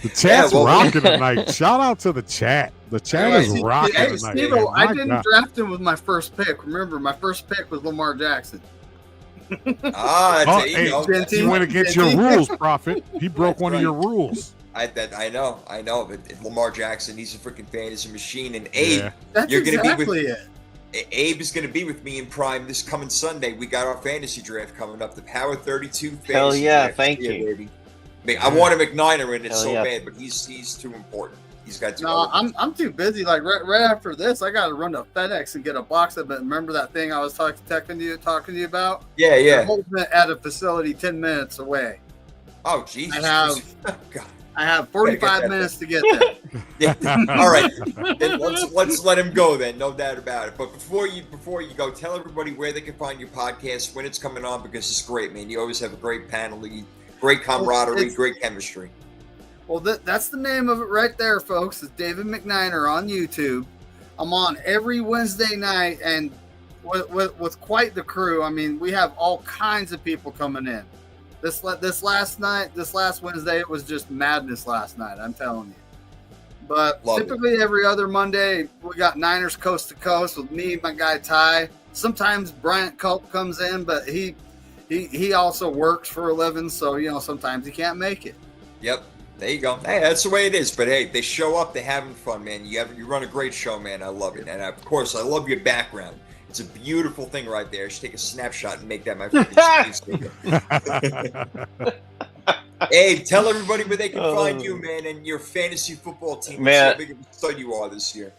The chat's well, rocking tonight. Shout out to the chat. The chat Hey, is rocking Hey, tonight. Steve-O, man. I My didn't God. draft him with my first pick. Remember, my first pick was Lamar Jackson. Ah, Oh, that's, hey, Genty. he went against your rules, Prophet. He broke That's one of right. your rules. I know. But Lamar Jackson, he's a freaking fantasy machine. And Abe, Yeah. That's You're gonna be exactly it. Abe is going to be with me in Prime this coming Sunday. We got our fantasy draft coming up, the Power 32 fantasy Hell yeah, draft. thank Yeah, you. baby. I wanted McNider in it Hell so yeah. bad, but he's too important. He's got to No, go. I'm too busy. Like right after this, I got to run to FedEx and get a box of it. Remember that thing I was talking to you about? Yeah, They're yeah. holding it at a facility 10 minutes away. Oh, Jesus. I have- God. I have Gotta get 45 that minutes to get there. Yeah. All right. Then let's let him go then. No doubt about it. But before you go, tell everybody where they can find your podcast, when it's coming on, because it's great, man. You always have a great panel, great camaraderie, It's- great chemistry. Well, that's the name of it right there, folks. It's David McNiner on YouTube. I'm on every Wednesday night, and with quite the crew. I mean, we have all kinds of people coming in. This last Wednesday, it was just madness last night. I'm telling you. But Love typically every other Monday, we got Niners Coast to Coast with me, my guy Ty. Sometimes Bryant Culp comes in, but he also works for a living, so sometimes he can't make it. Yep. There you go. Hey, that's the way it is. But hey, they show up, they're having fun, man. You run a great show, man. I love it. And of course, I love your background. It's a beautiful thing right there. I should take a snapshot and make that my freaking screensaver. Hey, tell everybody where they can find you, man, and your fantasy football team. Man, how big of a stud you are this year.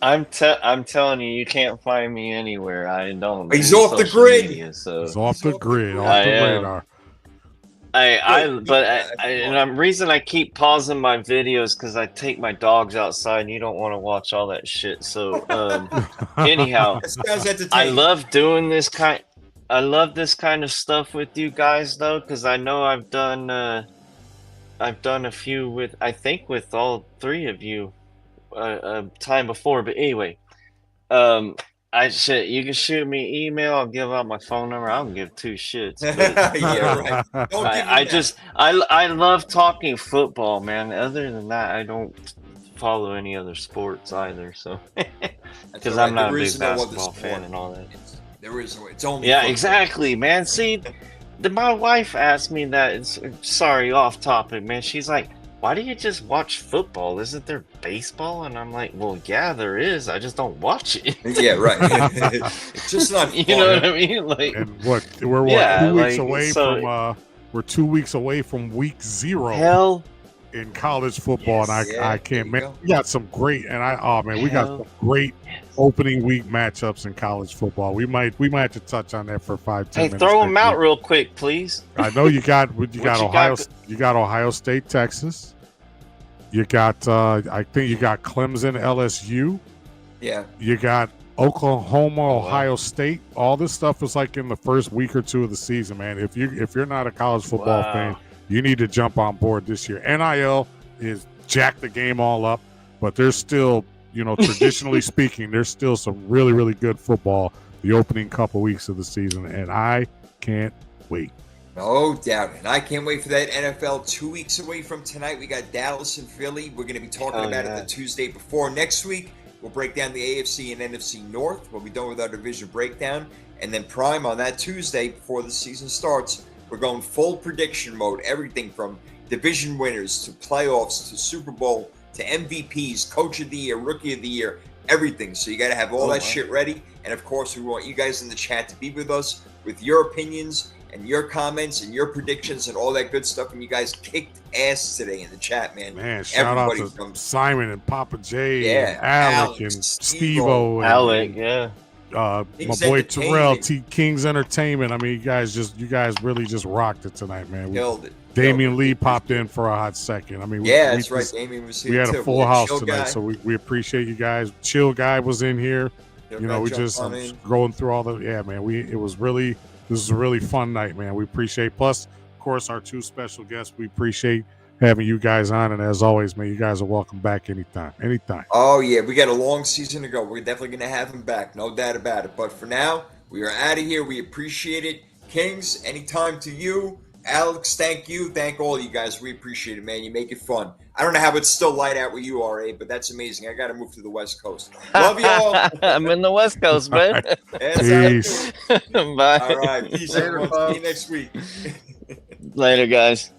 I'm telling you, you can't find me anywhere. I don't. He's do off the social grid. media, so He's off the grid, off I the am. radar. And the reason I keep pausing my videos because I take my dogs outside and you don't want to watch all that shit. So anyhow, That sounds entertaining. I love doing this kind. I love this kind of stuff with you guys though, because I know I've done a few with with all three of you time before. But anyway, you can shoot me email. I'll give out my phone number. I don't give two shits. But, Yeah, right. Don't give I love talking football, man. Other than that, I don't follow any other sports either. So because I'm not a big basketball fan and all that. There is no. It's only. Yeah, football. exactly, man. See, my wife asked me that. Sorry, off topic, man. She's like, "Why do you just watch football? Isn't there baseball?" And I'm like, "Well, yeah, there is. I just don't watch it." Yeah, right. It's just not fun. You know what I mean? Like, And what we're 2 weeks away from we're 2 weeks away from week 0 hell. in college football, and Yes, I can't. there you Man, go. we got some great, we got some great opening week matchups in college football. We might have to touch on that for 5-10 Hey, minutes. throw next them out week. real quick, please. I know you got Ohio. got? You got Ohio State, Texas. You got I think you got Clemson, LSU. Yeah. You got Oklahoma, Oh, wow. Ohio State. All this stuff is like in the first week or two of the season, man. If you're not a college football Wow. fan, you need to jump on board this year. NIL is jack the game all up, but there's still, traditionally speaking, there's still some really, really good football the opening couple weeks of the season, and I can't wait. No doubt. And I can't wait for that NFL 2 weeks away from tonight. We got Dallas and Philly. We're going to be talking about it the Tuesday before. Next week, we'll break down the AFC and NFC North. We'll be done with our division breakdown. And then Prime on that Tuesday before the season starts, we're going full prediction mode. Everything from division winners to playoffs to Super Bowl to MVPs, Coach of the Year, Rookie of the Year, everything. So you got to have all that shit ready. And of course, we want you guys in the chat to be with us with your opinions and your comments and your predictions and all that good stuff. And you guys kicked ass today in the chat, man. Man, shout out to Simon and Papa J, and Alec and Steve-O, Alec, yeah. My boy Terrell, King's Entertainment. I mean, you guys really just rocked it tonight, man. Killed it. Damian Lee popped in for a hot second. I mean, that's right. Damian was here. We had too. a full house Chill tonight, guy. so we appreciate you guys. Chill Guy was in here. We just going through all the man. This is a really fun night, man. We appreciate. Plus, of course, our two special guests. We appreciate having you guys on, and as always, man, you guys are welcome back anytime. Oh yeah, we got a long season to go. We're definitely gonna have him back, no doubt about it. But for now, we are out of here. We appreciate it, Kings. Anytime to you, Alex. Thank you. Thank all you guys. We appreciate it, man. You make it fun. I don't know how it's still light out where you are, Abe, but that's amazing. I got to move to the West Coast. Love y'all. I'm in the West Coast, man. Peace. Bye. All right. Peace, everyone. See you next week. Later, guys.